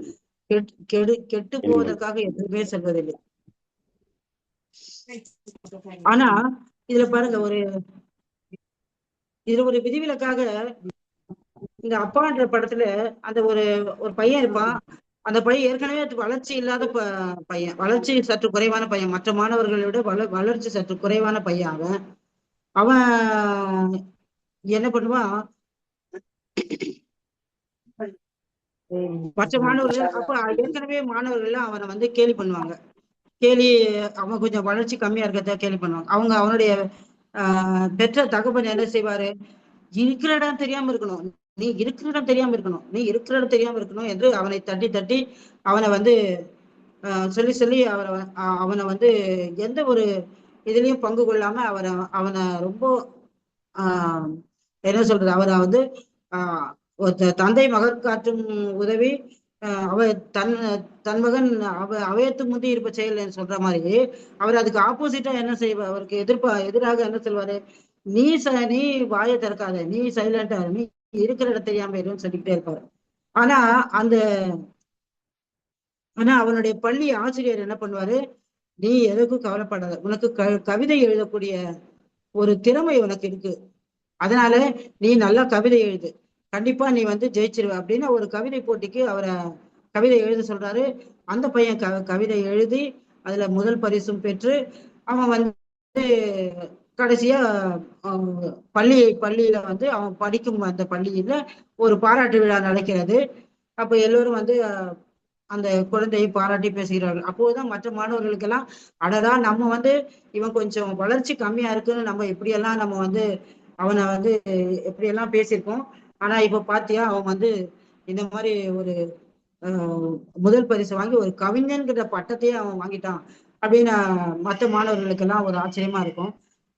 கெட்டு போவதற்காக எதுவுமே சொல்வதில்லை. ஆனா இதுல பாருங்க, இதுல ஒரு விதிவிலக்காக இந்த அப்பான்ற படத்துல அந்த ஒரு பையன் இருப்பான். அந்த பையன் ஏற்கனவே வளர்ச்சி இல்லாத பையன், வளர்ச்சி சற்று குறைவான பையன், மற்ற மாணவர்களை விட வளர்ச்சி சற்று குறைவான பையன். அவன் என்ன பண்ணுவான், மற்ற மாணவர்கள் அப்ப ஏற்கனவே மாணவர்கள் அவனை வந்து கேலி பண்ணுவாங்க. அவன் கொஞ்சம் வளர்ச்சி கம்மியா இருக்கிறத கேலி பண்ணுவாங்க. அவனுடைய பெற்ற தகப்பன் என்ன செய்வாரு, இருக்கிற இடம் தெரியாம இருக்கணும், நீ இருக்கிற இடம் தெரியாம இருக்கணும், நீ இருக்கிற இடம் தெரியாம இருக்கணும் என்று அவனை தட்டி தட்டி அவனை வந்து சொல்லி அவனை வந்து எந்த ஒரு இதுலயும் பங்கு கொள்ளாம அவனை ரொம்ப என்ன சொல்றது, அவரை வந்து தந்தை மகன் காட்டும் உதவி தன் மகன் அவையத்து முந்தி இருப்ப செயல் சொல்ற மாதிரி அவர் அதுக்கு ஆப்போசிட்டா என்ன செய்வார், அவருக்கு எதிராக என்ன சொல்வாரு, நீ வாயை திறக்காத, நீ சைலண்டா, நீ இருக்கிற இடம் தெரியாம இருன்னு சொல்லிக்கிட்டே இருப்பாரு. ஆனா அவனுடைய பள்ளி ஆசிரியர் என்ன பண்ணுவாரு, நீ எதுக்கும் கவலைப்படாத, உனக்கு கவிதை எழுதக்கூடிய ஒரு திறமை உனக்கு இருக்கு, அதனால நீ நல்லா கவிதை எழுது, கண்டிப்பா நீ வந்து ஜெயிச்சிருவ அப்படின்னு ஒரு கவிதை போட்டிக்கு அவரை கவிதை எழுத சொல்றாரு. அந்த பையன் கவிதை எழுதி அதுல முதல் பரிசும் பெற்று அவன் வந்து கடைசியா பள்ளியில வந்து அவன் படிக்கும் அந்த பள்ளியில ஒரு பாராட்டு விழா நடக்கிறது. அப்ப எல்லோரும் வந்து அந்த குழந்தையை பாராட்டி பேசுகிறார்கள். அப்போதுதான் மற்ற மாணவர்களுக்கெல்லாம், அடடா நம்ம வந்து இவன் கொஞ்சம் வளர்ச்சி கம்மியா இருக்குன்னு நம்ம இப்படியெல்லாம் நம்ம வந்து அவனை வந்து எப்படியெல்லாம் பேசியிருக்கோம், ஆனா இப்ப பாத்தியா அவன் வந்து இந்த மாதிரி ஒரு முதல் பரிசு வாங்கி ஒரு கவிஞன்கிற பட்டத்தையே அவன் வாங்கிட்டான் அப்படின்னு மற்ற மாணவர்களுக்கெல்லாம் ஒரு ஆச்சரியமா இருக்கும்.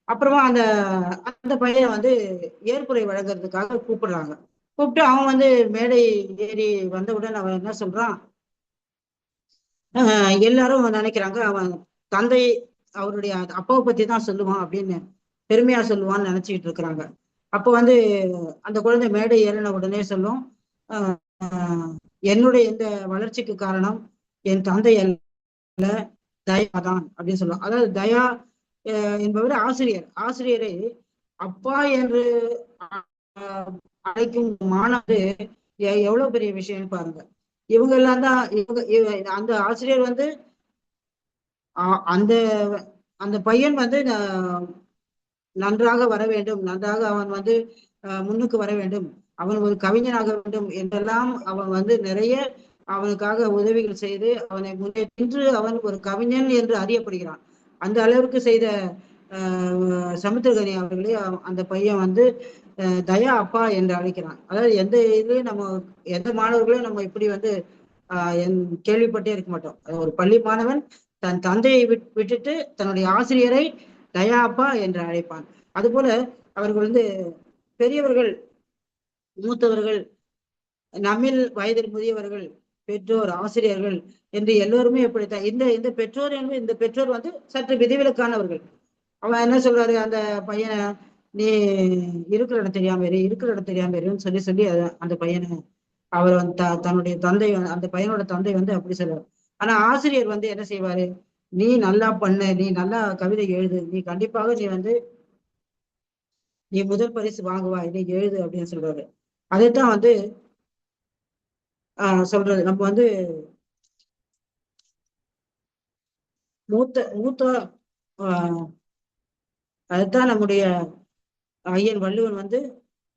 அப்புறமா அந்த பையனை வந்து ஏற்புரை வழங்குறதுக்காக கூப்பிடுறாங்க. கூப்பிட்டு அவன் வந்து மேடை ஏறி வந்தவுடன் அவன் என்ன சொல்றான், எல்லாரும் நினைக்கிறாங்க அவன் தந்தை அவருடைய அப்பாவை பத்தி தான் சொல்லுவான் அப்படின்னு பெருமையா சொல்லுவான்னு நினைச்சுக்கிட்டு இருக்கிறாங்க. அப்போ வந்து அந்த குழந்தை மேடை ஏறின உடனே சொல்லும், என்னுடைய இந்த வளர்ச்சிக்கு காரணம் என் தந்தை அல்ல, தயா தான் அப்படின்னு சொல்லுவோம். அதாவது தயா என்பவர் ஆசிரியரை அப்பா என்று அழைக்கும் மாணவர் எவ்வளவு பெரிய விஷயம் பாருங்க. இவங்க எல்லாம் தான் அந்த ஆசிரியர் வந்து அந்த அந்த பையன் வந்து நன்றாக வர வேண்டும், நன்றாக அவன் வந்து முன்னுக்கு வர வேண்டும், அவன் ஒரு கவிஞனாக வேண்டும் என்றெல்லாம் அவன் வந்து நிறைய அவனுக்காக உதவிகள் செய்து அவனை முன்னேற்று அவன் ஒரு கவிஞன் என்று அறியப்படுகிறான். அந்த அளவிற்கு செய்த சமுத்திரகனி அவர்களே அந்த பையன் வந்து தயா அப்பா என்று அழைக்கிறான். அதாவது எந்த இதுலயும் நம்ம எந்த மாணவர்களையும் நம்ம இப்படி வந்து கேள்விப்பட்டே இருக்க மாட்டோம். ஒரு பள்ளி மாணவன் தன் தந்தையை விட்டுட்டு தன்னுடைய ஆசிரியரை தயா அப்பா என்று அழைப்பான். அதுபோல அவர்கள் வந்து பெரியவர்கள், மூத்தவர்கள், நம்மில் வயதில் முதியவர்கள், பெற்றோர், ஆசிரியர்கள் என்று எல்லோருமே எப்படித்தான் இந்த பெற்றோர் வந்து சற்று விதிவிலக்கானவர்கள். அவன் என்ன சொல்றாரு, அந்த பையனை நீ இருக்கிற இடம் தெரியாம இருன்னு சொல்லி அந்த பையனை அவர் வந்து தன்னுடைய தந்தை, அந்த பையனோட தந்தை வந்து அப்படி சொல்றாரு. ஆனா ஆசிரியர் வந்து என்ன செய்வாரு, நீ நல்லா பண்ண, நீ நல்லா கவிதை எழுது, நீ கண்டிப்பாக நீ முதல் பரிசு வாங்குவாய், நீ எழுது அப்படின்னு சொல்றாரு. அதைத்தான் வந்து சொல்றது. நம்ம வந்து மூத்த மூத்த ஆஹ் அதுதான் நம்முடைய ஐயன் வள்ளுவன் வந்து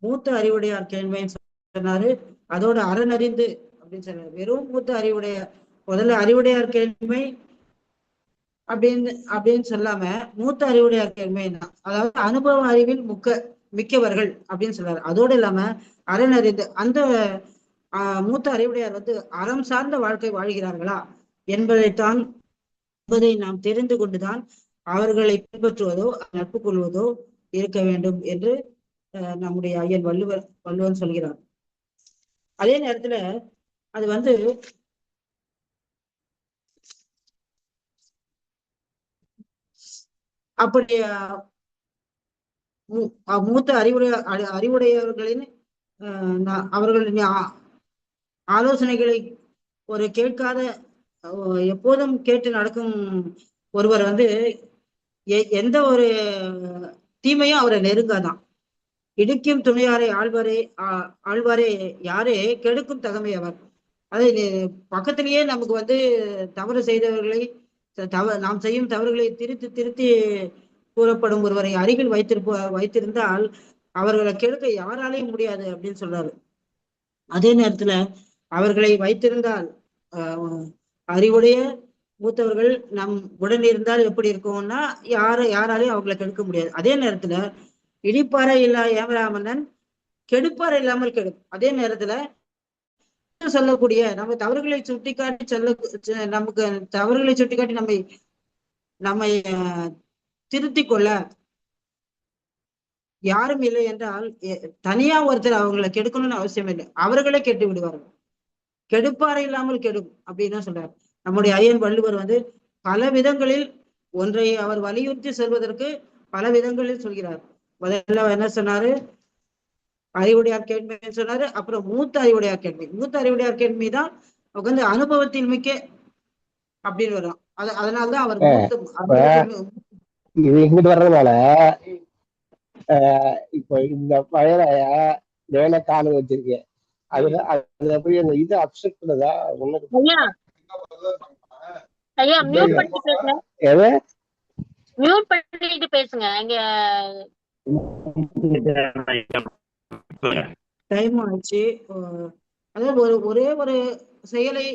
மூத்த அறிவுடையார் கேள்வின்னு சொன்னாரு. அதோட அறனறிந்து அப்படின்னு சொன்னாரு. வெறும் மூத்த அறிவுடைய, முதல்ல அறிவுடையார் கேள்வி அப்படின்னு சொல்லாம மூத்த அறிவுடையார் கேள்வி தான், அதாவது அனுபவ அறிவில் மிக்கவர்கள் அப்படின்னு சொல்றாரு. அதோடு இல்லாம அறனறிந்து அந்த மூத்த அறிவுடையார் வந்து அறம் சார்ந்த வாழ்க்கை வாழ்கிறார்களா என்பதை நாம் தெரிந்து கொண்டுதான் அவர்களை பின்பற்றுவதோ நட்பு கொள்வதோ இருக்க வேண்டும் என்று நம்முடைய ஐயன் வள்ளுவன் சொல்கிறார். அதே நேரத்துல அது வந்து அப்படி மூத்த அறிவுடையவர்களின் அவர்களின் ஆலோசனைகளை ஒரு கேட்காத, எப்போதும் கேட்டு நடக்கும் ஒருவர் வந்து எந்த ஒரு தீமையும் அவரை நெருங்காதான். இடுக்கும் துணையாரை ஆழ்வாரே யாரே கெடுக்கும் தகமை அவர். அதை பக்கத்திலேயே நமக்கு வந்து தவறு செய்தவர்களை நாம் செய்யும் தவறுகளை திருத்தி கூறப்படும் ஒருவரை அருகில் வைத்திருந்தால் அவர்களை கெடுக்க யாராலையும் முடியாது அப்படின்னு சொல்றாரு. அதே நேரத்துல அவர்களை வைத்திருந்தால் அறிவுடைய மூத்தவர்கள் நம் உடன் இருந்தால் எப்படி இருக்கும்னா யாராலையும் அவங்களை கெடுக்க முடியாது. அதே நேரத்துல இடிப்பாறை இல்லா ஏமராமன்னன் கெடுப்பாறை இல்லாமல் கெடும். அதே நேரத்துல சொல்லக்கூடிய நம்ம தவறுகளை சுட்டிக்காட்டி நமக்கு தவறுகளை சுட்டிக்காட்டி நம்மை திருத்திக் கொள்ள யாரும் இல்லை என்றால் தனியா ஒருத்தர் அவங்களை கெடுக்கணும்னு அவசியம் இல்லை, அவர்களே கெட்டு விடுவார்கள். கெடுப்பாறை இல்லாமல் கெடும் அப்படின்னு சொல்றாரு. நம்முடைய ஐயன் வள்ளுவர் வந்து பல விதங்களில் ஒன்றை அவர் வலியுறுத்தி செல்வதற்கு பல விதங்களில் சொல்கிறார். முதல்ல என்ன சொன்னாரு? அறிவுடையார் கேள்வின்னு சொன்னாரு. அப்புறம் மூத்த அறிவுடையார் அறிவுடையார் கேள்வி தான் வந்து அனுபவத்தில் மிக்க அப்படின்னு வரும். அதனால்தான் அவர் இது இங்கிட்டு வர்றதுனால இப்ப இந்த பழைய வேலை காண வச்சிருக்கேன். அதுல போய் அந்த இது அப்செட் பண்ணதா பேசுங்க. டைம் ஆச்சு. அதாவது ஒரே ஒரு செயலை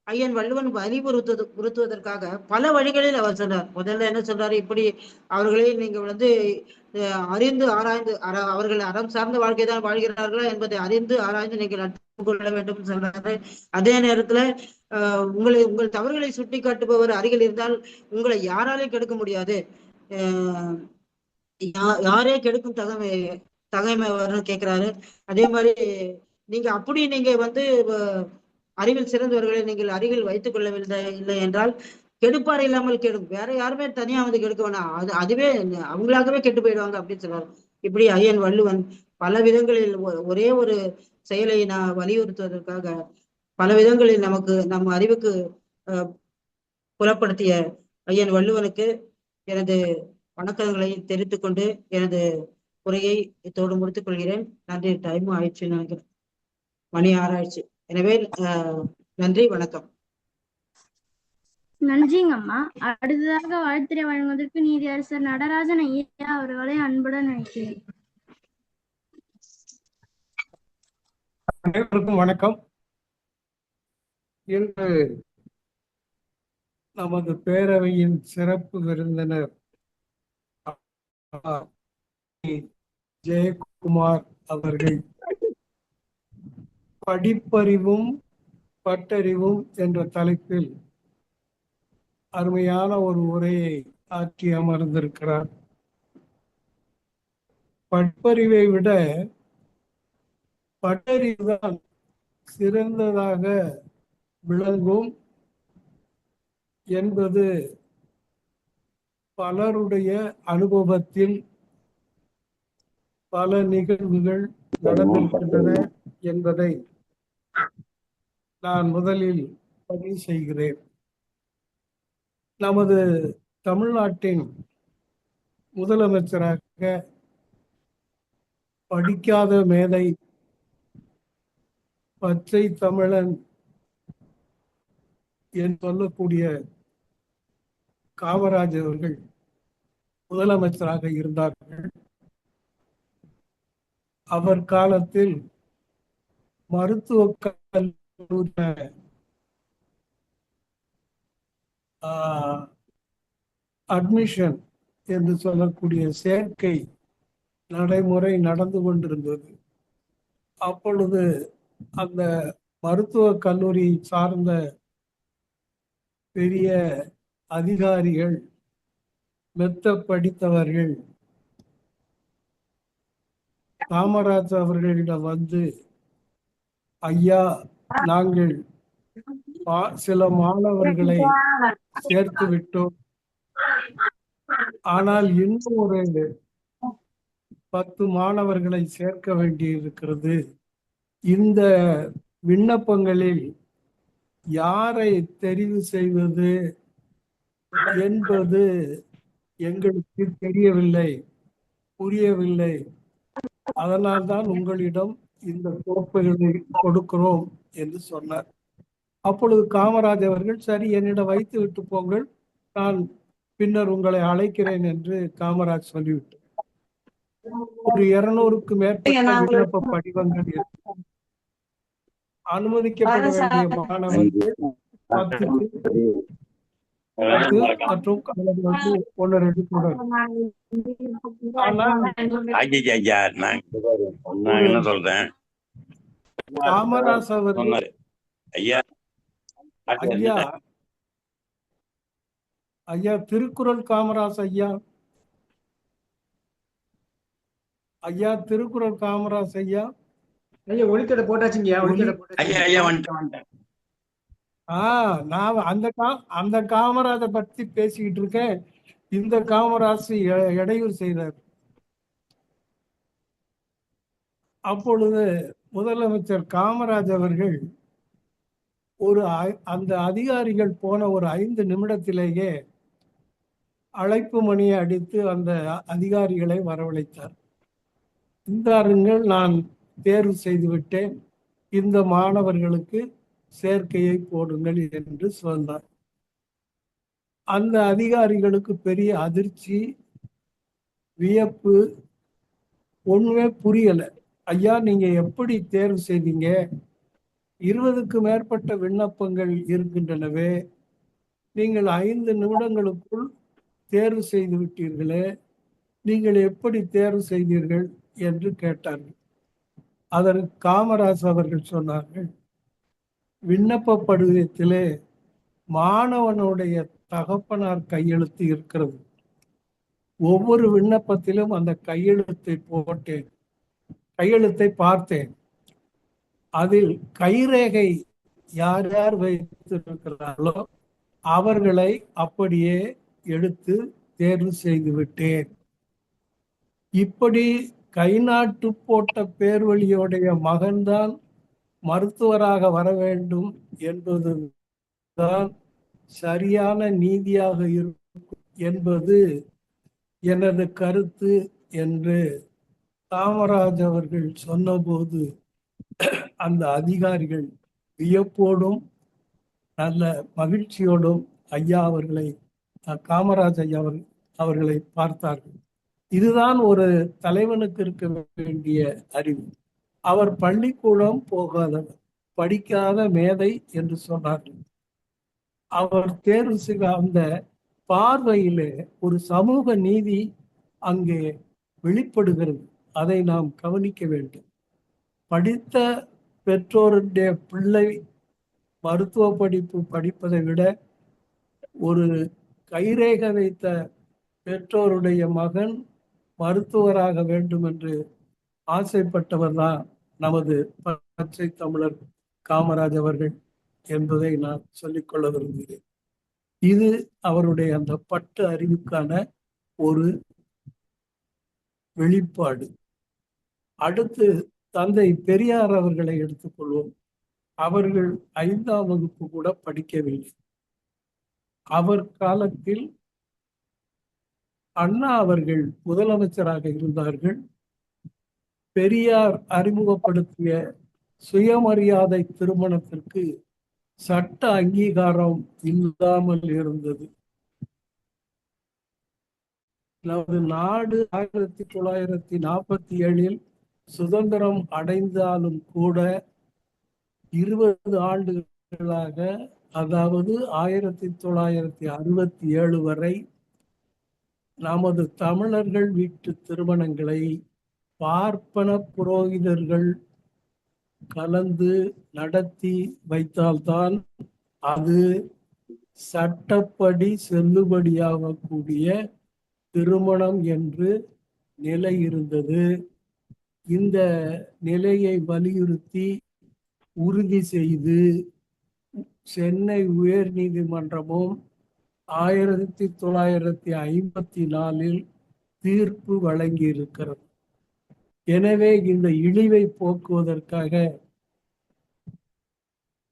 ஐயன் வள்ளுவன் வலியுறுத்துவதற்காக பல வழிகளில் அவர் சொன்னார். முதல்ல என்ன சொல்றாரு? இப்படி அவர்களை நீங்க வந்து அறிந்து ஆராய்ந்து அவர்கள் அறம் சார்ந்த வாழ்க்கை தான் வாழ்கிறார்களா என்பதை அறிந்து ஆராய்ந்து நீங்கள் நட்பு கொள்ள வேண்டும் சொல்றாரு. அதே நேரத்துல உங்கள் தவறுகளை சுட்டி காட்டுபவர் அருகில் இருந்தால் உங்களை யாராலையும் கெடுக்க முடியாது, யாரே கெடுக்கும் தகைமை வரும்னு கேட்கிறாரு. அதே மாதிரி நீங்க வந்து அறிவில் சிறந்தவர்களை நீங்கள் அருகில் வைத்துக் கொள்ளவில்லை இல்லை என்றால் கெடுப்பாறை இல்லாமல் கெடும், வேற யாருமே தனியா வந்து கெடுக்க வேணாம், அதுவே அவங்களாகவே கெட்டு போயிடுவாங்க அப்படின்னு சொல்றாரு. இப்படி ஐயன் வள்ளுவன் பல விதங்களில் ஒரே ஒரு செயலை நான் வலியுறுத்துவதற்காக பல விதங்களில் நம்ம அறிவுக்கு புலப்படுத்திய ஐயன் வள்ளுவனுக்கு எனது வணக்கங்களை தெரிவித்துக் கொண்டு எனது உரையை இத்தோடு முடித்துக் கொள்கிறேன். நன்றி. டைமும் ஆயிடுச்சுன்னு நினைக்கிறேன், மணி 6 ஆயிடுச்சு. எனவே நன்றி, வணக்கம். நன்றிங்க அம்மா. அடுத்ததாக வாழ்த்துறை வழங்குவதற்கு நீதியரசர் நடராஜன் ஐயா அவர்களை அன்புடன் அழைக்கிறேன். அனைவருக்கும் வணக்கம். இன்று நமது பேரவையின் சிறப்பு விருந்தினர் ஜெயக்குமார் அவர்கள் படிப்பறிவும் பட்டறிவும் என்ற தலைப்பில் அருமையான ஒரு உரையை ஆற்றி அமர்ந்திருக்கிறார். படிப்பறிவை விட பட்டறிவுதான் சிறந்ததாக விளங்கும் என்பது பலருடைய அனுபவத்தில் பல நிகழ்வுகள் நடந்திருக்கின்றன என்பதை நான் முதலில் பதிவு செய்கிறேன். நமது தமிழ்நாட்டின் முதலமைச்சராக படிக்காத மேதை, பச்சை தமிழன் என்று சொல்லக்கூடிய காமராஜ் அவர்கள் முதலமைச்சராக இருந்தார்கள். அவர் காலத்தில் மருத்துவ அட்மிஷன் என்று சொல்லக்கூடிய சேர்க்கை நடைமுறை நடந்து கொண்டிருந்தது. அப்பொழுது அந்த மருத்துவக் கல்லூரி சார்ந்த பெரிய அதிகாரிகள், மெத்த படித்தவர்கள் காமராஜ் அவர்களிடம் வந்து, ஐயா, நாங்கள் சில மாணவர்களை சேர்த்து விட்டோம், ஆனால் இன்னும் ஒரு 10 மாணவர்களை சேர்க்க வேண்டியிருக்கிறது. இந்த விண்ணப்பங்களில் யாரை தெரிவு செய்வது என்பது எங்களுக்கு தெரியவில்லை, புரியவில்லை. அதனால்தான் உங்களிடம் இந்த கோப்புகளை கொடுக்கிறோம் என்று சொன்னார். அப்பொழுது காமராஜ் அவர்கள், சரி, என்னிடம் வைத்து விட்டு போங்கள், நான் பின்னர் உங்களை அழைக்கிறேன் என்று காமராஜ் சொல்லிவிட்டார். ஒரு 200க்கு மேற்பட்ட விண்ணப்ப படிவங்கள் அனுமதிக்கப்பட வேண்டிய மாணவர்கள் 10 மற்றும் 1-2 கூட. ஆனால் என்ன சொல்றேன், காமராஜ் அவர்கள், ஐயா ஐயா ஐயா திருக்குறள் காமராஜ் ஐயா, ஐயா திருக்குறள் காமராஜ் ஐயா, ஐயா ஒளித்தடை போட்டாச்சுங்கய்யா, ஒளித்தடை ஐயா ஐயா போட்டாச்சு. நான் அந்த காமராஜை பத்தி பேசிக்கிட்டு இருக்கேன். இந்த காமராஜ் இடையூறு செய்தார். அப்பொழுது முதலமைச்சர் காமராஜ் அவர்கள் அந்த அதிகாரிகள் போன ஒரு 5 நிமிடத்திலேயே அழைப்பு மணியை அடித்து அந்த அதிகாரிகளை வரவழைத்தார். இந்தாருங்கள், நான் தேர்வு செய்து விட்டேன், இந்த மாணவர்களுக்கு சேர்க்கையை போடுங்கள் என்று சொன்னார். அந்த அதிகாரிகளுக்கு பெரிய அதிர்ச்சி, வியப்பு, ஒண்ணுமே புரியல. ஐயா, நீங்க எப்படி தேர்வு செய்தீங்க? 20க்கு மேற்பட்ட விண்ணப்பங்கள் இருக்கின்றனவே, நீங்கள் 5 நிமிடங்களுக்குள் தேர்வு செய்து விட்டீர்களே, நீங்கள் எப்படி தேர்வு செய்தீர்கள் என்று கேட்டார்கள். அதற்கு காமராஜ் அவர்கள் சொன்னார்கள், விண்ணப்ப படிவத்திலே மாணவனுடைய தகப்பனார் கையெழுத்து இருக்கிறது. ஒவ்வொரு விண்ணப்பத்திலும் அந்த கையெழுத்தை பார்த்தேன். அதில் கைரேகை யார் யார் வைத்திருக்கிறார்களோ அவர்களை அப்படியே எடுத்து தேர்வு செய்து விட்டேன். இப்படி கை நாட்டு போட்ட பேர்வழியோடைய மகன்தான் மருத்துவராக வர வேண்டும் என்பதுதான் சரியான நீதியாக இருக்கும் என்பது எனது கருத்து என்று காமராஜ் அவர்கள் சொன்னபோது அந்த அதிகாரிகள் வியப்போடும் நல்ல மகிழ்ச்சியோடும் ஐயா அவர்களை, காமராஜ் ஐயா அவர்களை பார்த்தார்கள். இதுதான் ஒரு தலைவனுக்கு இருக்க வேண்டிய அறிவு. அவர் பள்ளிக்கூடம் போகாதவர், படிக்காத மேதை என்று சொன்னார்கள். அவர் தேர்வு செய்த அந்த பார்வையிலே ஒரு சமூக நீதி அங்கே வெளிப்படுகிறது. அதை நாம் கவனிக்க வேண்டும். படித்த பெற்றோருடைய பிள்ளை மருத்துவ படிப்பு படிப்பதை விட ஒரு கைரேகை வைத்த பெற்றோருடைய மகன் மருத்துவராக வேண்டும் என்று ஆசைப்பட்டவர் தான் நமது பச்சை தமிழர் காமராஜ் அவர்கள் என்பதை நான் சொல்லிக்கொள்ள விரும்புகிறேன். இது அவருடைய அந்த பட்டு அறிவுக்கான ஒரு வெளிப்பாடு. அடுத்து தந்தை பெரியார் அவர்களை எடுத்துக்கொள்வோம். அவர்கள் 5ஆம் வகுப்பு கூட படிக்கவில்லை. அவர் காலத்தில் அண்ணா அவர்கள் முதலமைச்சராக இருந்தார்கள். பெரியார் அறிமுகப்படுத்திய சுயமரியாதை திருமணத்திற்கு சட்ட அங்கீகாரம் இல்லாமல் இருந்தது. நமது நாடு 1947 சுதந்திரம் அடைந்தாலும் கூட 20 ஆண்டுகளாக, அதாவது 1967 வரை நமது தமிழர்கள் வீட்டு திருமணங்களை பார்ப்பன புரோகிதர்கள் கலந்து நடத்தி வைத்தால்தான் அது சட்டப்படி செல்லுபடியாகக்கூடிய திருமணம் என்று நிலை இருந்தது. இந்த நிலையை வலியுறுத்தி உறுதி செய்து சென்னை உயர் நீதிமன்றமும் 1954 தீர்ப்பு வழங்கியிருக்கிறது. எனவே இந்த இழிவை போக்குவதற்காக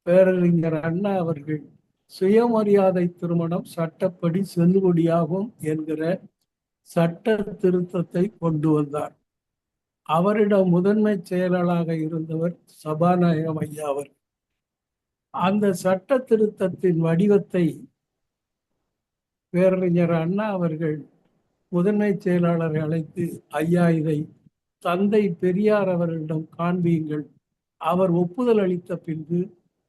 பேரறிஞர் அண்ணா அவர்கள் சுயமரியாதை திருமணம் சட்டப்படி செல்லுபடியாகும் என்கிற சட்ட திருத்தத்தை கொண்டு வந்தார். அவரிடம் முதன்மை செயலாளராக இருந்தவர் சபாநாயகம் ஐயா அவர். அந்த சட்ட திருத்தத்தின் வடிவத்தை பேரறிஞர் அண்ணா அவர்கள் முதன்மை செயலாளரை அழைத்து, ஐயா இதை தந்தை பெரியார் அவர்களிடம் காண்பியுங்கள், அவர் ஒப்புதல் அளித்த பின்பு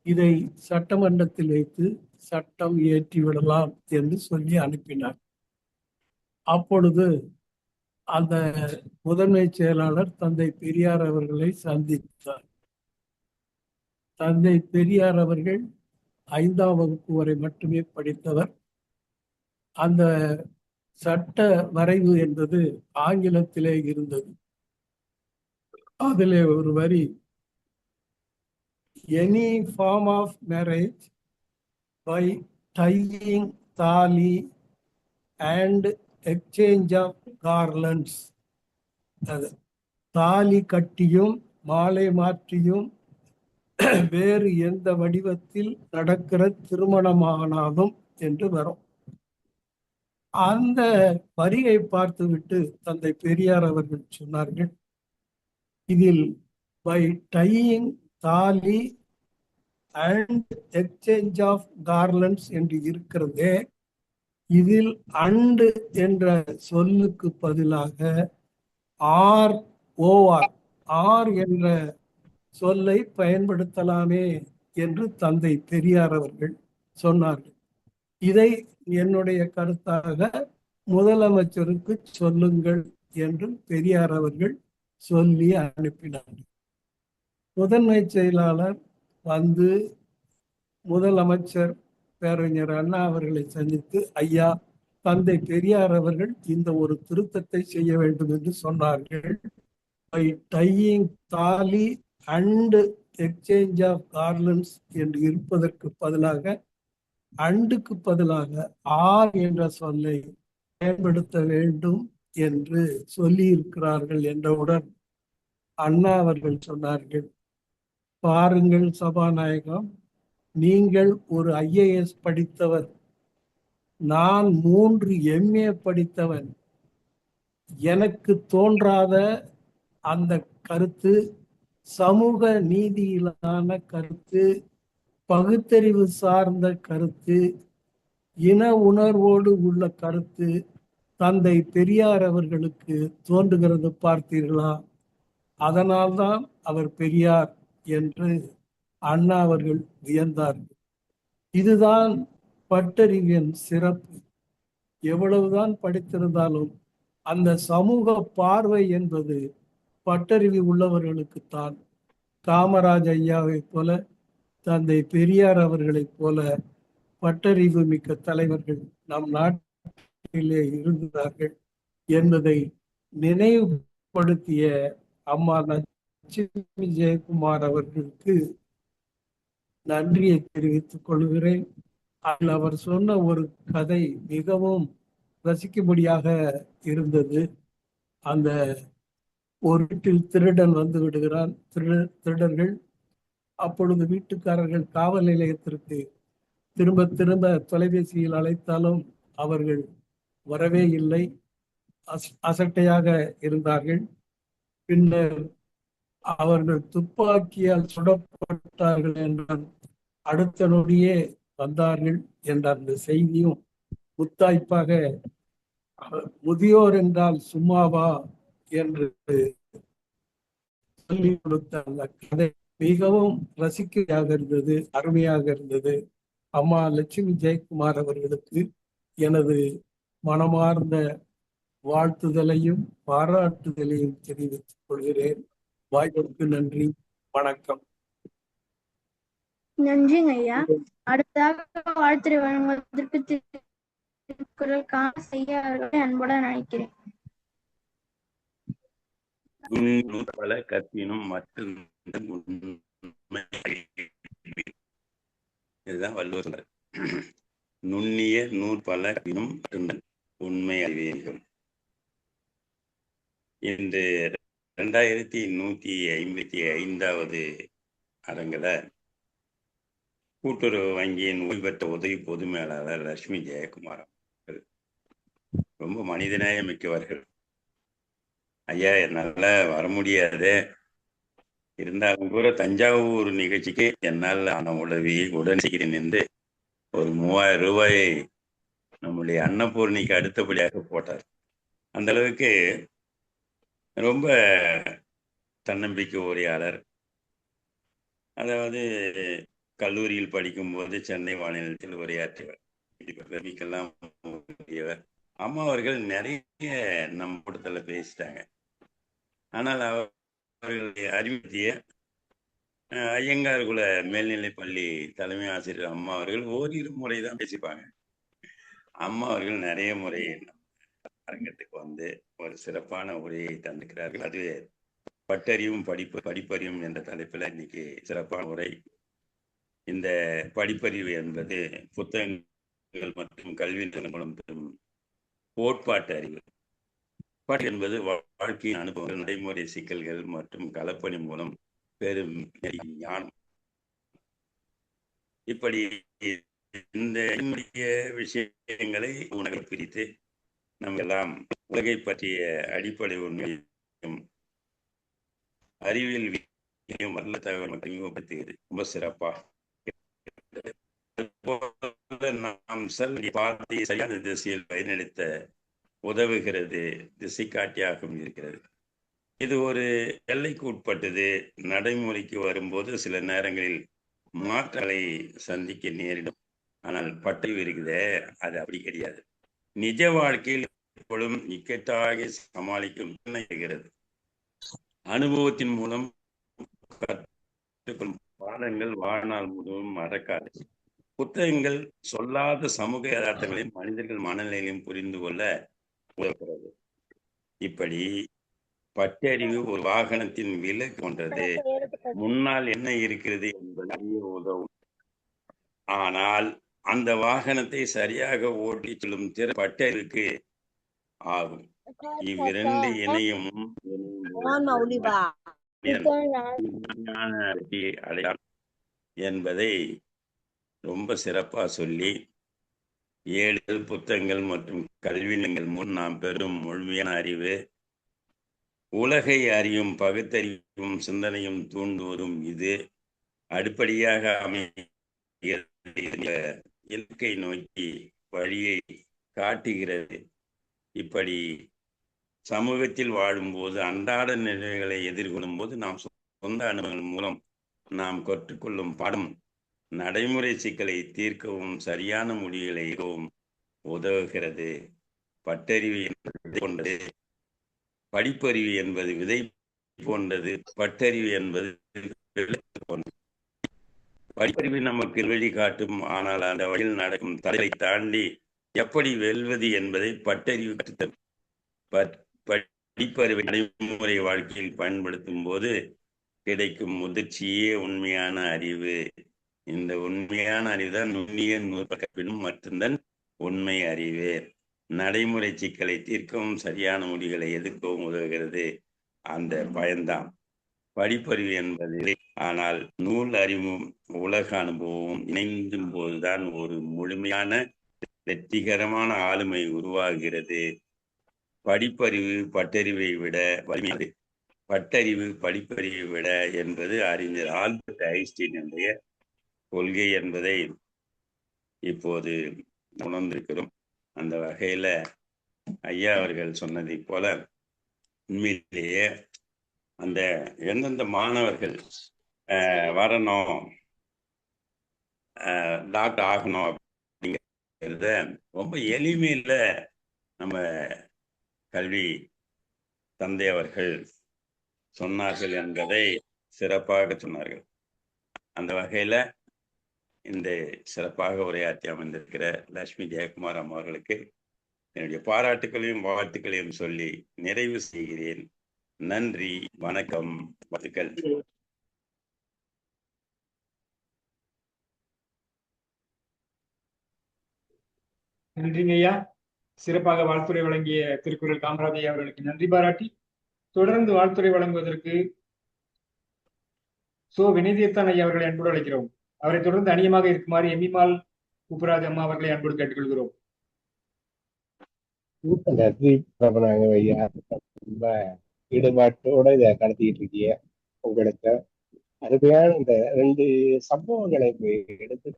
இதை சட்டமன்றத்தில் வைத்து சட்டம் இயற்றி விடலாம் என்று சொல்லி அனுப்பினார். அப்பொழுது அந்த முதன்மை செயலாளர் தந்தை பெரியார் அவர்களை சந்தித்தார். தந்தை பெரியார் அவர்கள் 5ஆம் வகுப்பு வரை மட்டுமே படித்தவர். அந்த சட்ட வரைவு என்பது ஆங்கிலத்திலே இருந்தது. அதிலே ஒரு வரி, any form of marriage by tying thali and exchange of garlands, அது தாலி கட்டியும் மாலை மாற்றியும் வேறு எந்த வடிவத்தில் நடக்கிற திருமணமானாலும் என்று வரும். அந்த வரியை பார்த்துவிட்டு தந்தை பெரியார் அவர்கள் சொன்னார்கள், இதில் by tying thali and exchange of கார்லண்ட்ஸ் என்று இருக்கிறதே, இதில் அண்டு என்ற சொல்லுக்கு பதிலாக ஆர் என்ற சொல்லை பயன்படுத்தலாமே என்று தந்தை பெரியார் அவர்கள் சொன்னார்கள். இதை என்னுடைய கருத்தாக முதலமைச்சருக்கு சொல்லுங்கள் என்று பெரியார் அவர்கள் சொல்லி அனுப்பினார்கள். முதன்மை செயலாளர் வந்து முதலமைச்சர் பேரறிஞர் அண்ணா அவர்களை சந்தித்து, ஐயா தந்தை பெரியார் அவர்கள் இந்த ஒரு திருத்தத்தை செய்ய வேண்டும் என்று சொன்னார்கள். By tying thali and exchange of கார்லண்ட்ஸ் என்று இருப்பதற்கு பதிலாக அண்டுக்கு பதிலாக ஆர் என்ற சொல்லை பயன்படுத்த வேண்டும் என்று சொல்லி இருக்கிறார்கள் என்றவுடன் அண்ணா அவர்கள் சொன்னார்கள், பாருங்கள் சபாநாயகம், நீங்கள் ஒரு IAS படித்தவர், நான் 3 MA படித்தவன். எனக்கு தோன்றாத அந்த கருத்து சமூக நீதியிலான கருத்து, பகுத்தறிவு சார்ந்த கருத்து, இன உணர்வோடு உள்ள கருத்து தந்தை பெரியார் அவர்களுக்கு தோன்றுகிறது பார்த்தீர்களா? அதனால்தான் அவர் பெரியார் என்று அண்ணா அவர்கள் வியந்தார்கள். இதுதான் பட்டறிவின் சிறப்பு. எவ்வளவுதான் படித்திருந்தாலும் அந்த சமூக பார்வை என்பது பட்டறிவு உள்ளவர்களுக்குத்தான். காமராஜ் ஐயாவை போல, தந்தை பெரியார் அவர்களைப் போல பட்டறிவு மிக்க தலைவர்கள் நம் நாட்டிலே இருந்தார்கள் என்பதை நினைவுபடுத்திய அம்மா லட்சுமி ஜெயக்குமார் அவர்களுக்கு நன்றியை தெரிவித்துக் கொள்கிறேன். அதில் அவர் சொன்ன ஒரு கதை மிகவும் ரசிக்கும்படியாக இருந்தது. அந்த ஒரு வீட்டில் திருடன் வந்து விடுகிறான். திருடர்கள் அப்பொழுது வீட்டுக்காரர்கள் காவல் நிலையத்திற்கு திரும்ப திரும்ப தொலைபேசியில் அழைத்தாலும் அவர்கள் வரவே இல்லை, அசட்டையாக இருந்தார்கள். பின்னர் அவர்கள் துப்பாக்கியால் சுடப்பட்டார்கள் என்றால் அடுத்த நொடியே வந்தார்கள் என்ற அந்த செய்தியும் முத்தாய்ப்பாக முதியோர் என்றால் சும்மாவா என்று சொல்லிக் கொடுத்த அந்த கதை மிகவும் ரசிக்கையாக இருந்தது, அருமையாக இருந்தது. அம்மா லட்சுமி ஜெயக்குமார் அவர்களுக்கு எனது மனமார்ந்த வாழ்த்துதலையும் பாராட்டுதலையும் தெரிவித்துக் கொள்கிறேன். வாய்ப்புக்கு நன்றி, வணக்கம். நன்றிங்க ஐயா. அடுத்ததாக வாழ்த்துரை வழங்குவதற்கு திருக்குறள் காமராசையா அவர்களை அன்புடன் அழைக்கிறேன். பல கற்பினும் மற்றும் இதுதான் வள்ளுவர். நுண்ணிய நூற்பல கற்பினும் உண்மை அறிவீர்கள். இன்று 2155வது அரங்கில கூட்டுறவு வங்கியின் ஓய்வு பெற்ற உதவி பொது மேலாளர் லட்சுமி ஜெயக்குமார் அவர்கள் ரொம்ப மனிதநேய மிக்கவர்கள். ஐயா, என்னால வர முடியாது, இருந்தாலும் கூட தஞ்சாவூர் நிகழ்ச்சிக்கு என்னால் ஆன உதவியை உடன் செய்கிறேன் என்று ஒரு 3000 ரூபாயை நம்முடைய அன்னபூர்ணிக்கு அடுத்தபடியாக போட்டார். அந்த அளவுக்கு ரொம்ப தன்னம்பிக்கை உரையாளர். அதாவது கல்லூரியில் படிக்கும்போது சென்னை வானிலத்தில் உரையாற்றியவர், பெருமைக்கெல்லாம் உரியவர். அம்மா அவர்கள் நிறைய நம் கூட்டத்தில் பேசிட்டாங்க. ஆனால் அவர்களுடைய அறிவுறுத்திய ஐயங்கார் குல மேல்நிலைப் பள்ளி தலைமை ஆசிரியர் அம்மா அவர்கள் ஓரிரு முறை தான் பேசிப்பாங்க. அம்மா அவர்கள் நிறைய முறை அரங்கத்துக்கு வந்து ஒரு சிறப்பான உரையை தந்திருக்கிறார்கள். அது பட்டறிவும் படிப்பறிவும் என்ற தலைப்பில் இன்னைக்கு சிறப்பான உரை. இந்த படிப்பறிவு என்பது புத்தகங்கள் மற்றும் கல்வி மூலம் பெறும் கோட்பாட்டு அறிவு. பாட்டு என்பது வாழ்க்கையின் அனுபவங்கள், நடைமுறை சிக்கல்கள் மற்றும் களப்பணி மூலம் பெரும் ஞானம். இப்படி இந்த விஷயங்களை உணர்வு பிரித்து நம்ம எல்லாம் உலகை பற்றிய அடிப்படை உண்மையும் அறிவியல் வரல தகவல் அறிமுகப்படுத்துகிறது ரொம்ப சிறப்பா. நாம் பாதையை சரியான திசையில் பயனளித்த உதவுகிறது, திசை காட்டியாகவும் இருக்கிறது. இது ஒரு எல்லைக்கு உட்பட்டது. நடைமுறைக்கு வரும்போது சில நேரங்களில் மாற்றங்களை சந்திக்க நேரிடும். ஆனால் பட்டறிவு இருக்குதே, அது அப்படி கிடையாது. நிஜ வாழ்க்கையில் எப்பொழுதும் இக்கட்டாக சமாளிக்கும் இருக்கிறது. அனுபவத்தின் மூலம் கற்றுக்கொள்ளும் பாடங்கள் வாழ்நாள் முழுவதும் மறக்காது. புத்தகங்கள் சொல்லாத சமூக யதார்த்தங்களையும் மனிதர்கள் மனநிலையும் புரிந்து கொள்ள உதவுகிறது. இப்படி பட்டறிவு ஒரு வாகனத்தின் விலக்கு போன்றது. முன்னால் என்ன இருக்கிறது என்பது அறிய உதவும். ஆனால் அந்த வாகனத்தை சரியாக ஓட்டி செல்லும் திறன் பட்டறிவுக்கு ஆகும். இவ்விரண்டு இணையமும் அடையாளம் என்பதை ரொம்ப சிறப்பா சொல்லி 7 புத்தகங்கள் மற்றும் கல்வினங்கள் முன் நாம் பெறும் முழுமையான அறிவு, உலகை அறியும் பகுத்தறிவும் சிந்தனையும் தூண்டுவதும் இது அடிப்படையாக இலக்கை நோக்கி வழியை காட்டுகிறது. இப்படி சமூகத்தில் வாழும்போது அன்றாட நிலைகளை எதிர்கொள்ளும் போது நாம் சொந்த அனுபவங்கள் மூலம் நாம் கற்றுக்கொள்ளும் பாடம் நடைமுறை சிக்கலை தீர்க்கவும் சரியான முடிவுகளை எடுக்கவும் உதவுகிறது. பட்டறிவு என்பது போன்றது, படிப்பறிவு என்பது விதை போன்றது, பட்டறிவு என்பது போன்றது. படிப்பறிவு நமக்கு வழிகாட்டும், ஆனால் அந்த வழியில் நடக்கும் தடைகளை தாண்டி எப்படி வெல்வது என்பதை பட்டறிவு கற்றுத்தரும். படிப்பறிவை நடைமுறை வாழ்க்கையில் பயன்படுத்தும் போது கிடைக்கும் முதிர்ச்சியே உண்மையான அறிவு. இந்த உண்மையான அறிவு தான் நுண்ணிய நூற்பக்கப்பினும் மட்டும்தான் உண்மை அறிவு. நடைமுறை சிக்கலை தீர்க்கவும் சரியான முடிவுகளை எதிர்க்கவும் உதவுகிறது. அந்த பயன்தான் படிப்பறிவு என்பது. ஆனால் நூல் அறிவும் உலக அனுபவமும் இணைந்தும் போதுதான் ஒரு முழுமையான வெற்றிகரமான ஆளுமை உருவாகிறது. படிப்பறிவு பட்டறிவை விட வலிமையானது. பட்டறிவு படிப்பறிவை விட என்பது அறிஞர் ஆல்பர்ட் ஐன்ஸ்டீனுடைய கொள்கை என்பதை இப்போது உணர்ந்திருக்கிறோம். அந்த வகையில ஐயா அவர்கள் சொன்னதை போல உண்மையிலேயே அந்த எந்தெந்த மாணவர்கள் வரணும், டாக்டர் ஆகணும் அப்படிங்கிறத ரொம்ப எளிமையில நம்ம கல்வி தந்தை அவர்கள் சொன்னார்கள் என்பதை சிறப்பாக சொன்னார்கள். அந்த வகையில இந்த சிறப்பாக உரையாற்றி அமர்ந்திருக்கிற லட்சுமி ஜெயக்குமார் அம்மா அவர்களுக்கு என்னுடைய பாராட்டுகளையும் வாழ்த்துக்களையும் சொல்லி நிறைவு செய்கிறேன். நன்றி, வணக்கம், வாழ்த்துக்கள். நன்றிங்க ஐயா. சிறப்பாக வாழ்த்துறை வழங்கிய திருக்குறள் காமராஜ் ஐயா அவர்களுக்கு நன்றி பாராட்டி தொடர்ந்து வாழ்த்துறை வழங்குவதற்கு வினயதீர்த்தன் ஐயா அவர்களை அன்போடு அழைக்கிறோம். அவரை தொடர்ந்து அணியமாக இருக்குமாறு எம்மிமால் குப்புராஜ் அம்மா அவர்களை அன்போடு கேட்டுக்கொள்கிறோம். நன்றி பிரபனாங்க ஐயா, ரொம்ப ஈடுபாட்டோட இதை கடத்திட்டு இருக்கீங்க. உங்களுக்கு அருமையான இந்த 2 சம்பவங்களை எடுத்து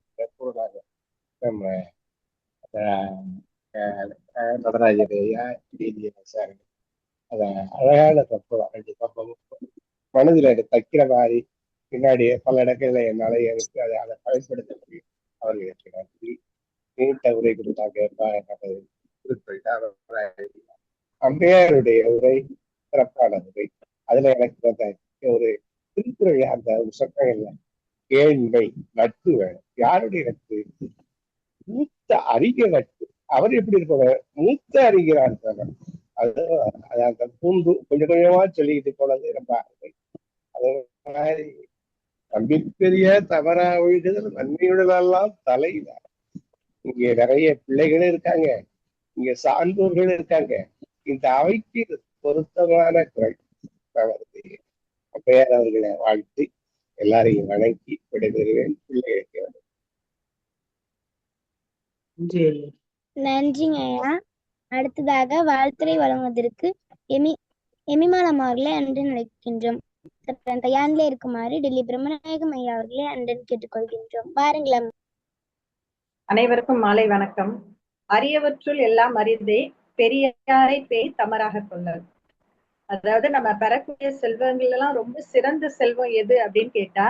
நம்ம நடராஜர் ஐயா, சார், அத அழகான சம்பவம். 2 சம்பவம் மனதில் தைக்கிற மாதிரி பின்னாடி பல இடங்கள்ல என்னால எனக்கு அதை பயன்படுத்த முடியும். அவர்களுக்கு நன்றி. நீட்ட உரை கொடுத்தாங்க. அம்பையாருடைய உரை சிறப்பான உரை. அதுல எனக்கு ஒரு திருக்குறள் அந்த சொற்கள்ல ஏழ்மை, நட்பு வேணும். யாருடைய நட்பு? மூத்த அறிஞர் நட்பு. அவர் எப்படி இருப்பாங்க? மூத்த அறிஞராக இருப்பாங்க. அது அந்த பூண்டு கொஞ்சம் கொஞ்சமா சொல்லிக்கிட்டு போனது ரொம்ப அருமை. அது மாதிரி நம்பிப்பெரிய தவறா ஒழுகுதல் நன்மையுடனெல்லாம் தலையிடார். இங்க நிறைய பிள்ளைகளும் இருக்காங்க, இங்க சான்றோர்களும் இருக்காங்க. இந்த அவைக்கு பொருத்தமான குரல் அப்பையார் அவர்களை வாழ்த்து எல்லாரையும் வணங்கி விடைபெறுவேன். பிள்ளைகளுக்கு நன்றிங்க ஐயா. அடுத்ததாக வாழ்த்துறை வழங்குவதற்கு எமிமால் அம்மா அவர்களை அன்று நினைக்கின்றோம். தயாரிலே இருக்குமாறு டெல்லி பிரம்மநாயகம் ஐயா அவர்களே அன்றன் கேட்டுக்கொள்கின்றோம். பாருங்களேன். அனைவருக்கும் மாலை வணக்கம். அரியவற்றுள் எல்லாம் அரிதே, பெரியாரை பேய் தமராக கொள்ளல். அதாவது நம்ம பெறக்கூடிய செல்வங்கள் எல்லாம் ரொம்ப சிறந்த செல்வம் எது அப்படின்னு கேட்டா,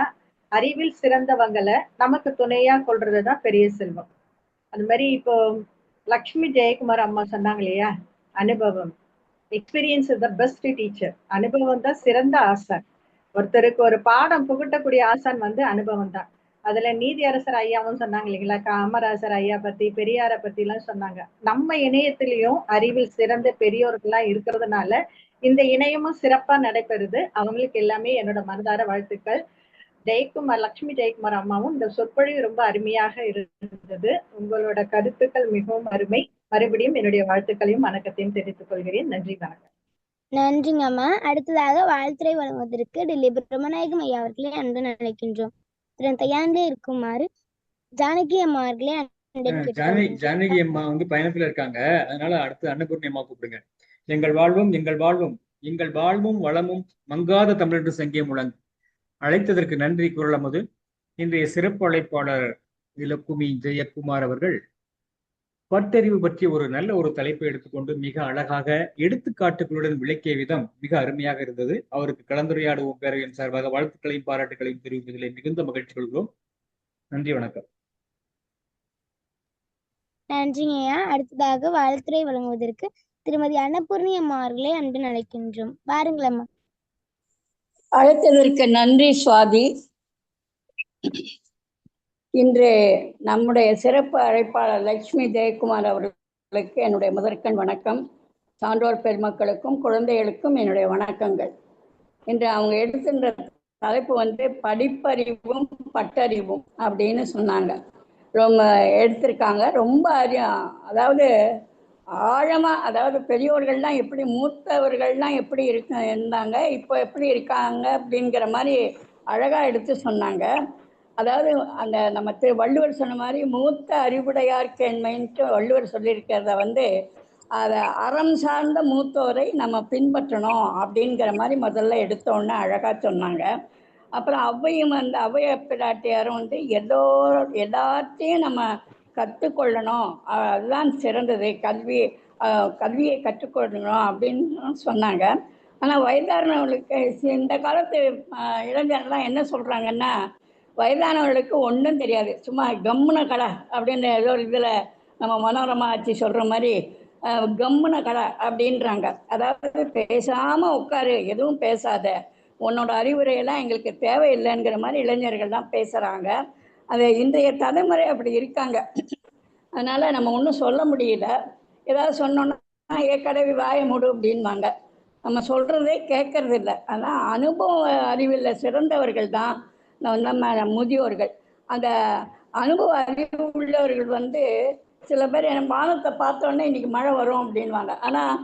அறிவில் சிறந்தவங்களை நமக்கு துணையா கொள்றதுதான் பெரிய செல்வம். அது மாதிரி இப்போ லக்ஷ்மி ஜெயக்குமார் அம்மா சொன்னாங்க இல்லையா, அனுபவம், experience is the best teacher. அனுபவம் தான் சிறந்த ஆசான். ஒருத்தருக்கு ஒரு பாடம் புகட்டக்கூடிய ஆசான் அனுபவம் தான். அதுல நீதியரசர் ஐயாவும் சொன்னாங்க இல்லைங்களா, காமராசர் ஐயா பத்தி, பெரியாரை பத்தி எல்லாம் சொன்னாங்க. நம்ம இணையத்திலையும் அறிவில் சிறந்த பெரியோர்கள்லாம் இருக்கிறதுனால இந்த இணையமும் சிறப்பா நடைபெறுது. அவங்களுக்கு எல்லாமே என்னோட மனதார வாழ்த்துக்கள். ஜெயக்குமார், லட்சுமி ஜெயக்குமார் அம்மாவும் இந்த சொற்பொழிவு ரொம்ப அருமையாக இருந்தது. உங்களோட கருத்துக்கள் மிகவும் அருமை. மறுபடியும் என்னுடைய வாழ்த்துக்களையும் வணக்கத்தையும் தெரிவித்துக் கொள்கிறேன். நன்றி, வணக்கம். நன்றிங்க அம்மா. அடுத்ததாக வாழ்த்துறை வழங்குவதற்கு டெல்லி பிரம்மநாயகம் ஐயா அவர்களே அன்று நினைக்கின்றோம். தயாரிலே இருக்குமாறு ஜானகி அம்மா அவர்களே ஜானகி அம்மா பயணத்துல இருக்காங்க. அதனால அடுத்து அன்னபூர்ணி அம்மா கூப்பிடுங்க. எங்கள் வாழ்வும் எங்கள் வாழ்வும் எங்கள் வாழ்வும் வளமும் மங்காத தமிழென்று சங்கிய முழங்கு. அழைத்ததற்கு நன்றி. குரல் அமுது. இன்றைய சிறப்பு அழைப்பாளர் இலக்குமி ஜெயக்குமார் அவர்கள் பட்டறிவு பற்றிய ஒரு நல்ல ஒரு தலைப்பை எடுத்துக்கொண்டு மிக அழகாக எடுத்துக்காட்டுகளுடன் விளக்கிய விதம் மிக அருமையாக இருந்தது. அவருக்கு கலந்துரையாடுவோம் பேரவையின் சார்பாக வாழ்த்துக்களையும் பாராட்டுகளையும் தெரிவிப்பதில் மிகுந்த மகிழ்ச்சி கொள்கிறோம். நன்றி, வணக்கம். நன்றிங்கய்யா. அடுத்ததாக வாழ்த்துறை வழங்குவதற்கு திருமதி அன்னபூர்ணி அம்மா அவர்களே அன்பு அழைக்கின்றோம். பாருங்களம்மா. அழைத்ததற்கு நன்றி சுவாதி. இன்று நம்முடைய சிறப்பு அழைப்பாளர் லட்சுமி ஜெயக்குமார் அவர்களுக்கு என்னுடைய முதற்கண் வணக்கம். சான்றோர் பெருமக்களுக்கும் குழந்தைகளுக்கும் என்னுடைய வணக்கங்கள். இன்று அவங்க எடுத்துன்ற தலைப்பு படிப்பறிவும் பட்டறிவும் அப்படின்னு சொன்னாங்க. ரொம்ப எடுத்திருக்காங்க. ரொம்ப அதாவது ஆழமா, அதாவது பெரியோர்கள்லாம் எப்படி, மூத்தவர்கள்லாம் எப்படி இருந்தாங்க, இப்போ எப்படி இருக்காங்க அப்படிங்கிற மாதிரி அழகா எடுத்து சொன்னாங்க. அதாவது அந்த நம்ம வள்ளுவர் சொன்ன மாதிரி மூத்த அறிவுடையார் கேண்மைன்ட்டு வள்ளுவர் சொல்லியிருக்கிறத அதை அறம் சார்ந்த மூத்தோரை நம்ம பின்பற்றணும் அப்படிங்கிற மாதிரி முதல்ல எடுத்தோன்னே அழகாக சொன்னாங்க. அப்புறம் அவ்வையும் அவ்வைய பிராட்டியாரும் எல்லாத்தையும் நம்ம கற்றுக்கொள்ளணும், அதுதான் சிறந்தது கல்வி கல்வியை கற்றுக்கொள்ளணும் அப்படின்னு சொன்னாங்க. ஆனால் வயதானவர்களுக்கு இந்த காலத்து இளைஞர்கள்லாம் என்ன சொல்கிறாங்கன்னா, வயதானவர்களுக்கு ஒன்றும் தெரியாது, சும்மா கம்முன கடை அப்படின்னு ஏதோ ஒரு இதில் நம்ம மனோரமா ஆட்சி சொல்கிற மாதிரி கம்முன கடை அப்படின்றாங்க. அதாவது பேசாமல் உட்காரு, எதுவும் பேசாத, உன்னோட அறிவுரையெல்லாம் எங்களுக்கு தேவையில்லைங்கிற மாதிரி இளைஞர்கள் தான் பேசுகிறாங்க. அது இன்றைய தலைமுறை அப்படி இருக்காங்க. அதனால் நம்ம ஒன்றும் சொல்ல முடியல. ஏதாவது சொன்னோன்னா ஏற்கனவே வாய மூடு அப்படின்வாங்க. நம்ம சொல்கிறதே கேட்கறது இல்லை. ஆனால் அனுபவ அறிவில் சிறந்தவர்கள் தான் நம்ம முதியோர்கள். அந்த அனுபவ அறிவு உள்ளவர்கள் சில பேர் என் வானத்தை பார்த்தோன்னே இன்னைக்கு மழை வரும் அப்படின்வாங்க. ஆனால்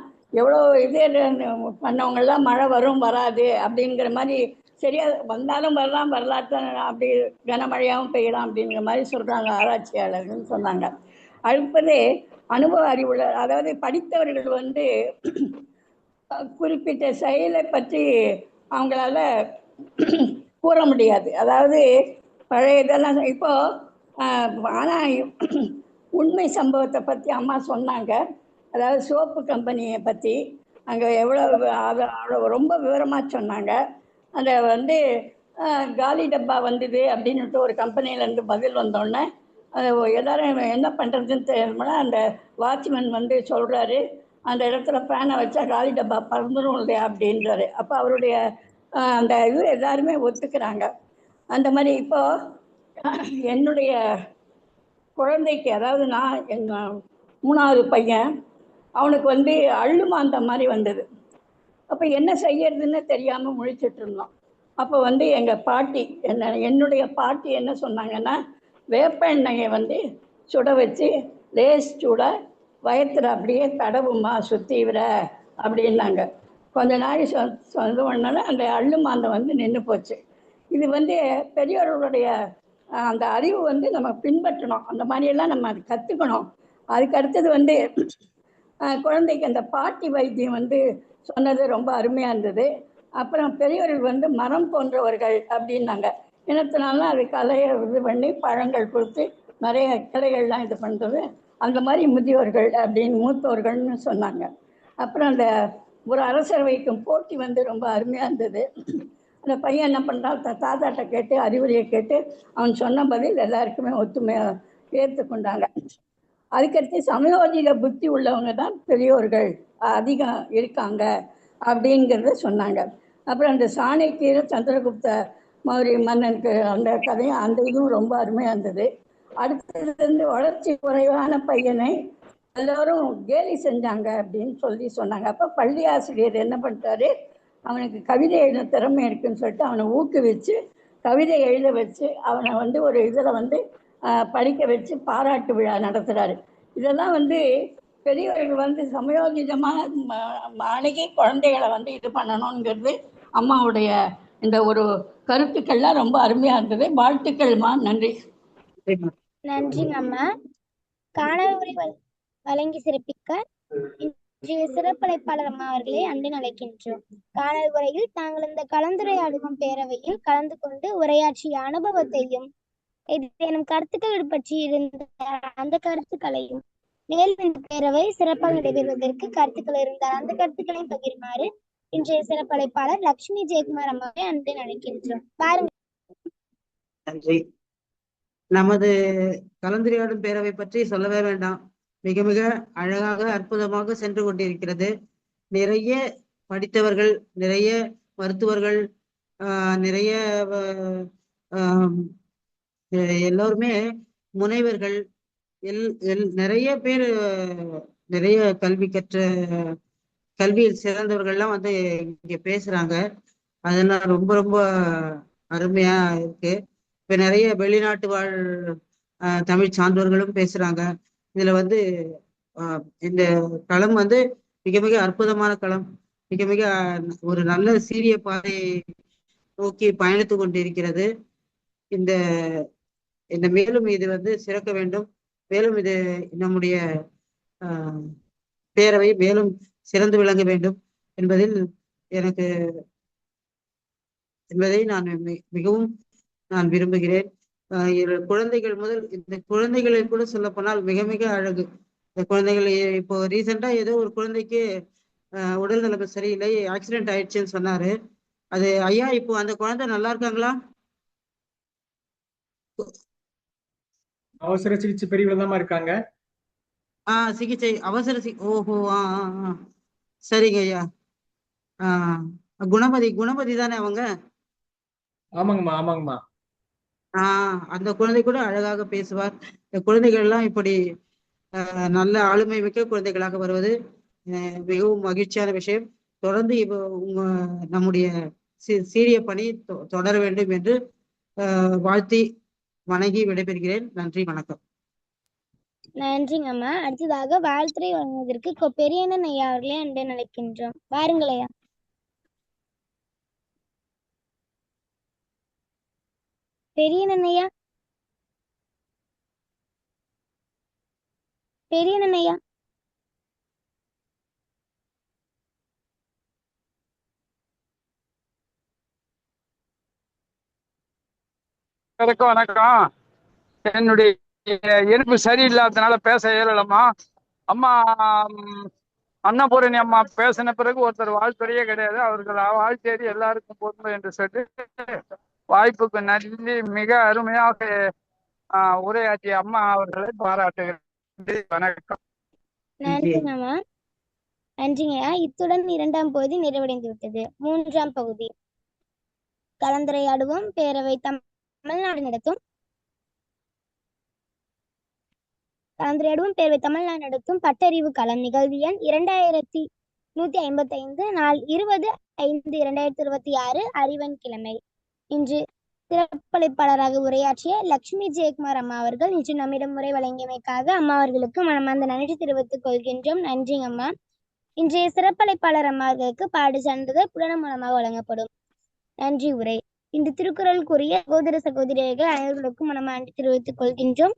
எவ்வளோ இது பண்ணவங்கெல்லாம் மழை வரும் வராது அப்படிங்கிற மாதிரி சரியா வந்தாலும் வரலாம், வரலாற்று அப்படி கனமழையாகவும் பெய்யலாம் அப்படிங்கிற மாதிரி சொல்கிறாங்க ஆராய்ச்சியாளர்கள் சொன்னாங்க. அடுப்பதே அனுபவ அறிவுள்ள, அதாவது படித்தவர்கள் குறிப்பிட்ட செயலை பற்றி அவங்களால கூற முடியாது. அதாவது பழைய இதெல்லாம் இப்போ ஆனால் உண்மை சம்பவத்தை பற்றி அம்மா சொன்னாங்க. அதாவது சோப்பு கம்பெனியை பற்றி அங்கே எவ்வளோ ரொம்ப விவரமாக சொன்னாங்க. அந்த காலி டப்பா வந்தது அப்படின்ட்டு ஒரு கம்பெனியிலேருந்து பதில் வந்தோடனே எல்லாரும் என்ன பண்ணுறதுன்னு தெரியுமா, அந்த வாட்ச்மேன் சொல்கிறாரு, அந்த இடத்துல ஃபேனை வச்சா காலி டப்பா பறந்துடும் இல்லையா அப்படின்றாரு. அப்போ அவருடைய அந்த இது எல்லாருமே ஒத்துக்கிறாங்க. அந்த மாதிரி இப்போது என்னுடைய குழந்தைக்கு, அதாவது நான் எங்கள் 3வது பையன், அவனுக்கு அள்ளுமாந்த மாதிரி வந்தது. அப்போ என்ன செய்யறதுன்னு தெரியாமல் முழிச்சிட்டு இருந்தோம். அப்போ எங்கள் பாட்டி என்னுடைய பாட்டி என்ன சொன்னாங்கன்னா, வேப்ப எண்ணெயை சுட வச்சு லேஸ் சுட வயத்தில் அப்படியே தடவுமா சுற்றி விட அப்படின்னாங்க. கொஞ்ச நாள் சொந்த உடனே அந்த அள்ளுமாந்தம் நின்று போச்சு. இது பெரியவர்களுடைய அந்த அறிவு நம்ம பின்பற்றணும். அந்த மாதிரியெல்லாம் நம்ம அது கற்றுக்கணும். அதுக்கு அடுத்தது குழந்தைக்கு அந்த பாட்டி வைத்தியம் சொன்னது ரொம்ப அருமையாக இருந்தது. அப்புறம் பெரியவர்கள் மரம் போன்றவர்கள் அப்படின்னாங்க. இனத்தினாலும் அது கலையை இது பண்ணி பழங்கள் கொடுத்து நிறைய கிளைகள்லாம் இது பண்ணுறது, அந்த மாதிரி முதியோர்கள் அப்படின்னு மூத்தோர்கள்னு சொன்னாங்க. அப்புறம் அந்த ஒரு அரசர் வைக்கும் போட்டி ரொம்ப அருமையாக இருந்தது. அந்த பையன் என்ன பண்ணுறான், தாத்தாட்ட கேட்டு அறிவுரையை கேட்டு அவன் சொன்ன பதில் எல்லாருக்குமே ஒத்துமையாக ஏற்றுக்கொண்டாங்க. அதுக்கடுத்து சமயோஜித புத்தி உள்ளவங்க தான் பெரியோர்கள் அதிகம் இருக்காங்க அப்படிங்கிறத சொன்னாங்க. அப்புறம் அந்த சாணக்கிய சந்திரகுப்த மௌரிய மன்னனுக்கு அந்த கதையும் அந்த இதுவும் ரொம்ப அருமையாக இருந்தது. அடுத்தது வளர்ச்சி குறைவான பையனை எல்லோரும் கேலி செஞ்சாங்க அப்படின்னு சொன்னாங்க. அப்போ பள்ளி ஆசிரியர் என்ன பண்ணிட்டாரு, அவனுக்கு கவிதை எழுத திறமை இருக்குன்னு சொல்லிட்டு அவனை ஊக்குவிச்சு கவிதை எழுத வச்சு அவனை ஒரு இதில் படிக்க வச்சு பாராட்டு விழா நடத்துகிறாரு. இதெல்லாம் பெரியவர்கள் சமயோஜிதமாக அணுகி குழந்தைகளை இது பண்ணணுங்கிறது அம்மாவுடைய இந்த ஒரு கருத்துக்கள்லாம் ரொம்ப அருமையாக இருந்தது. வாழ்த்துக்கள்மா, நன்றி. நன்றிங்க அம்மா. காணொலி வழங்கி சிறப்பிக்க இன்றைய சிறப்பழைப்பாளர் அம்மா அவர்களை அன்புடன் அழைக்கின்றோம். காணொலி உரையில் தாங்கள் இந்த கலந்துரையாடும் பேரவையில் கலந்து கொண்டு உரையாற்றிய அனுபவத்தையும் ஏதேனும் கருத்துக்கள் பற்றி இருந்த அந்த கருத்துக்களையும், மேலும் இந்த பேரவை சிறப்பாக நடைபெறுவதற்கு கருத்துக்கள் இருந்தால் அந்த கருத்துக்களையும் பகிருமாறு இன்றைய சிறப்பழைப்பாளர் லட்சுமி ஜெயக்குமார் அம்மாவை அன்புடன் அழைக்கின்றோம். பாருங்க. நன்றி. நமது கலந்துரையாடும் பேரவை பற்றி சொல்லவே வேண்டாம். மிக மிக அழகாக அற்புதமாக சென்று கொண்டிருக்கிறது. நிறைய படித்தவர்கள், நிறைய மருத்துவர்கள், நிறைய எல்லோருமே முனைவர்கள், நிறைய பேர், நிறைய கல்வி கற்ற கல்வியில் சிறந்தவர்கள்லாம் இங்க பேசுறாங்க. அதெல்லாம் ரொம்ப ரொம்ப அருமையா இருக்கு. இப்ப நிறைய வெளிநாட்டு வாழ் தமிழ் சான்றோர்களும் பேசுறாங்க. இதுல இந்த களம் மிக மிக அற்புதமான களம். மிக மிக ஒரு நல்ல சீரிய பாதை நோக்கி பயணித்து கொண்டிருக்கிறது. இந்த மேலும் இது சிறக்க வேண்டும். மேலும் இது நம்முடைய பேரவை மேலும் சிறந்து விளங்க வேண்டும் என்பதை நான் மிகவும் விரும்புகிறேன். குழந்தைகள் முதல் இந்த குழந்தைகளை கூட சொல்ல போனால் மிக மிக அழகு. இந்த குழந்தைகள் இப்போ ரீசெண்டா ஏதோ ஒரு குழந்தைக்கு உடல் நலம் சரியில்லை, ஆக்சிடென்ட் ஆயிடுச்சுன்னு சொன்னாரு. அது ஐயா இப்போ அந்த குழந்தை நல்லா இருக்காங்களா? அவசர சிகிச்சை பிரிவுல தான் இருக்காங்க. சிகிச்சை அவசர ஓஹோ. சரிங்க ஐயா. குணபதி தானே அவங்க? ஆமாங்கம்மா ஆமாங்கம்மா. அந்த குழந்தை கூட அழகாக பேசுவார். இந்த குழந்தைகள் எல்லாம் இப்படி நல்ல ஆளுமை மிக்க குழந்தைகளாக வருவது மிகவும் மகிழ்ச்சியான விஷயம். தொடர்ந்து இப்போ நம்முடைய சீரிய பணி தொடர வேண்டும் என்று வாழ்த்தி வணங்கி விடைபெறுகிறேன். நன்றி, வணக்கம். நன்றிங்க அம்மா. அடுத்ததாக வாழ்த்துறை வழங்குவதற்கு பெரியண்ணன் ஐயா அவர்களே அன்புடன் அழைக்கின்றோம். வாருங்கள் ஐயா. பெரியண்ணன் ஐயா, பெரியண்ணன் ஐயா. வணக்கம். என்னுடைய இயல்பு சரியில்லாததுனால பேச இயலலம்மா. அம்மா அன்னபூரணி அம்மா பேசின பிறகு ஒருத்தர் வாழ்த்துறையே கிடையாது. அவர்கள் வாழ்த்தேரி எல்லாருக்கும் பொறுமை என்று சொல்லி வாய்ப்புக்கு நன்றி. மிக அருமையாக உரையாற்றிய அம்மா அவர்களை பாராட்டுகிறேன். வணக்கம். நன்றிங்கம்மா. நன்றிங்கய்யா. இத்துடன் 2ஆம் பகுதி நிறைவடைந்து விட்டது. 3ஆம் பகுதி கலந்துரையாடுவோம் பேரவை தமிழ்நாடு நடத்தும் பட்டறிவு களம் நிகழ்வு எண் 2155 நாள் 20/5/2026 அறிவன் கிழமை. இன்று சிறப்பளிப்பாளராக உரையாற்றிய லட்சுமி ஜெயக்குமார் அம்மா அவர்கள் இன்று நம்மிடம் உரை வழங்கியமைக்காக அம்மா அவர்களுக்கு மனமார்ந்த நன்றி தெரிவித்துக் கொள்கின்றோம். நன்றிங்க அம்மா. இன்றைய சிறப்பளிப்பாளர் அம்மா அவர்களுக்கு பாடு சான்றிதழ் புலனம் மூலமாக வழங்கப்படும். நன்றி உரை. இன்று திருக்குறளுக்குரிய சகோதர சகோதரிகள் அனைவர்களுக்கும் மனமார்ந்த தெரிவித்துக் கொள்கின்றோம்.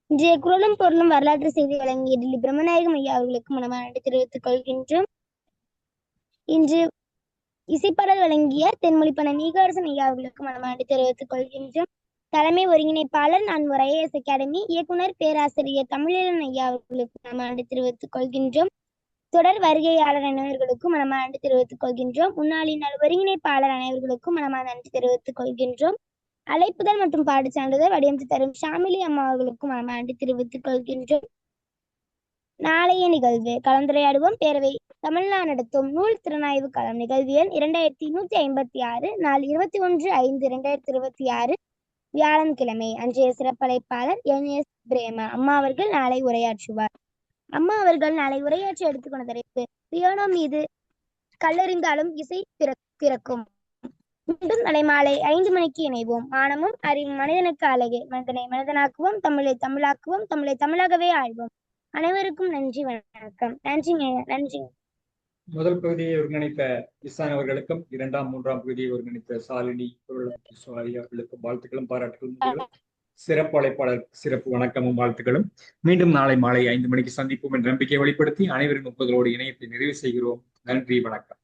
இன்றைய குரலும் பொருளும் வரலாற்று செய்தி வழங்கிய டில்லி பிரம்மநாயகம் ஐயா அவர்களுக்கு மனமார்ந்த தெரிவித்துக் கொள்கின்றோம். இன்று இசைப்பாடல் வழங்கிய தென்மொழிப்பன நீகாரசன் ஐயா அவர்களுக்கு மனமார்ந்த தெரிவித்துக் கொள்கின்றோம். தலைமை ஒருங்கிணைப்பாளர் நான் IAS அகாடமி இயக்குனர் பேராசிரியர் தமிழன் ஐயா அவர்களுக்கு மனமார்ந்த தெரிவித்துக் கொள்கின்றோம். தொடர் வருகையாளர் அனைவர்களுக்கும் மனமார்ந்த தெரிவித்துக் கொள்கின்றோம். முன்னாள் ஒருங்கிணைப்பாளர் அனைவர்களுக்கும் மனமார்ந்த நன்றி தெரிவித்துக் கொள்கின்றோம். அழைப்புதல் மற்றும் பாடு சான்றிதழ் வடிவமைத்து தரும் ஷாமிலி அம்மா அவர்களுக்கும் மனமார்ந்த தெரிவித்துக் கொள்கின்றோம். நாளைய நிகழ்வு கலந்துரையாடுவோம் பேரவை தமிழ்நாடு நடத்தும் நூல் திறனாய்வு களம் நிகழ்வு எண் 2156 நாள் 21/5/2026 வியாழன்கிழமை. அன்றைய சிறப்பழைப்பாளர் NS பிரேமா அம்மா அவர்கள் நாளை உரையாற்றுவார். அம்மா அவர்கள் நாளை உரையாற்றி எடுத்துக்கொண்ட தலைப்பு பியானோ மீது கல்லறிந்தாலும் இசை பிறக்கும். மீண்டும் நாளை மாலை 5 மணிக்கு இணைவோம். மானமும் அறிவும் மனிதனுக்கு அழகு. மனிதனை மனிதனாக்குவோம், தமிழை தமிழாக்குவோம், தமிழை தமிழாகவே ஆழ்வோம். அனைவருக்கும் நன்றி, வணக்கம். நன்றிங்க. நன்றி. முதல் பகுதியை ஒருங்கிணைத்த இசான் அவர்களுக்கும் 2ஆம் 3ஆம் பகுதியை ஒருங்கிணைத்த சாலினி அவர்களுக்கும் வாழ்த்துக்களும் பாராட்டுகளும். சிறப்பு அழைப்பாளர் சிறப்பு வணக்கமும் வாழ்த்துக்களும். மீண்டும் நாளை மாலை 5 மணிக்கு சந்திப்போம் என்ற நம்பிக்கையை வெளிப்படுத்தி அனைவரின் ஒப்புதலோடு இணையத்தை நிறைவு செய்கிறோம். நன்றி, வணக்கம்.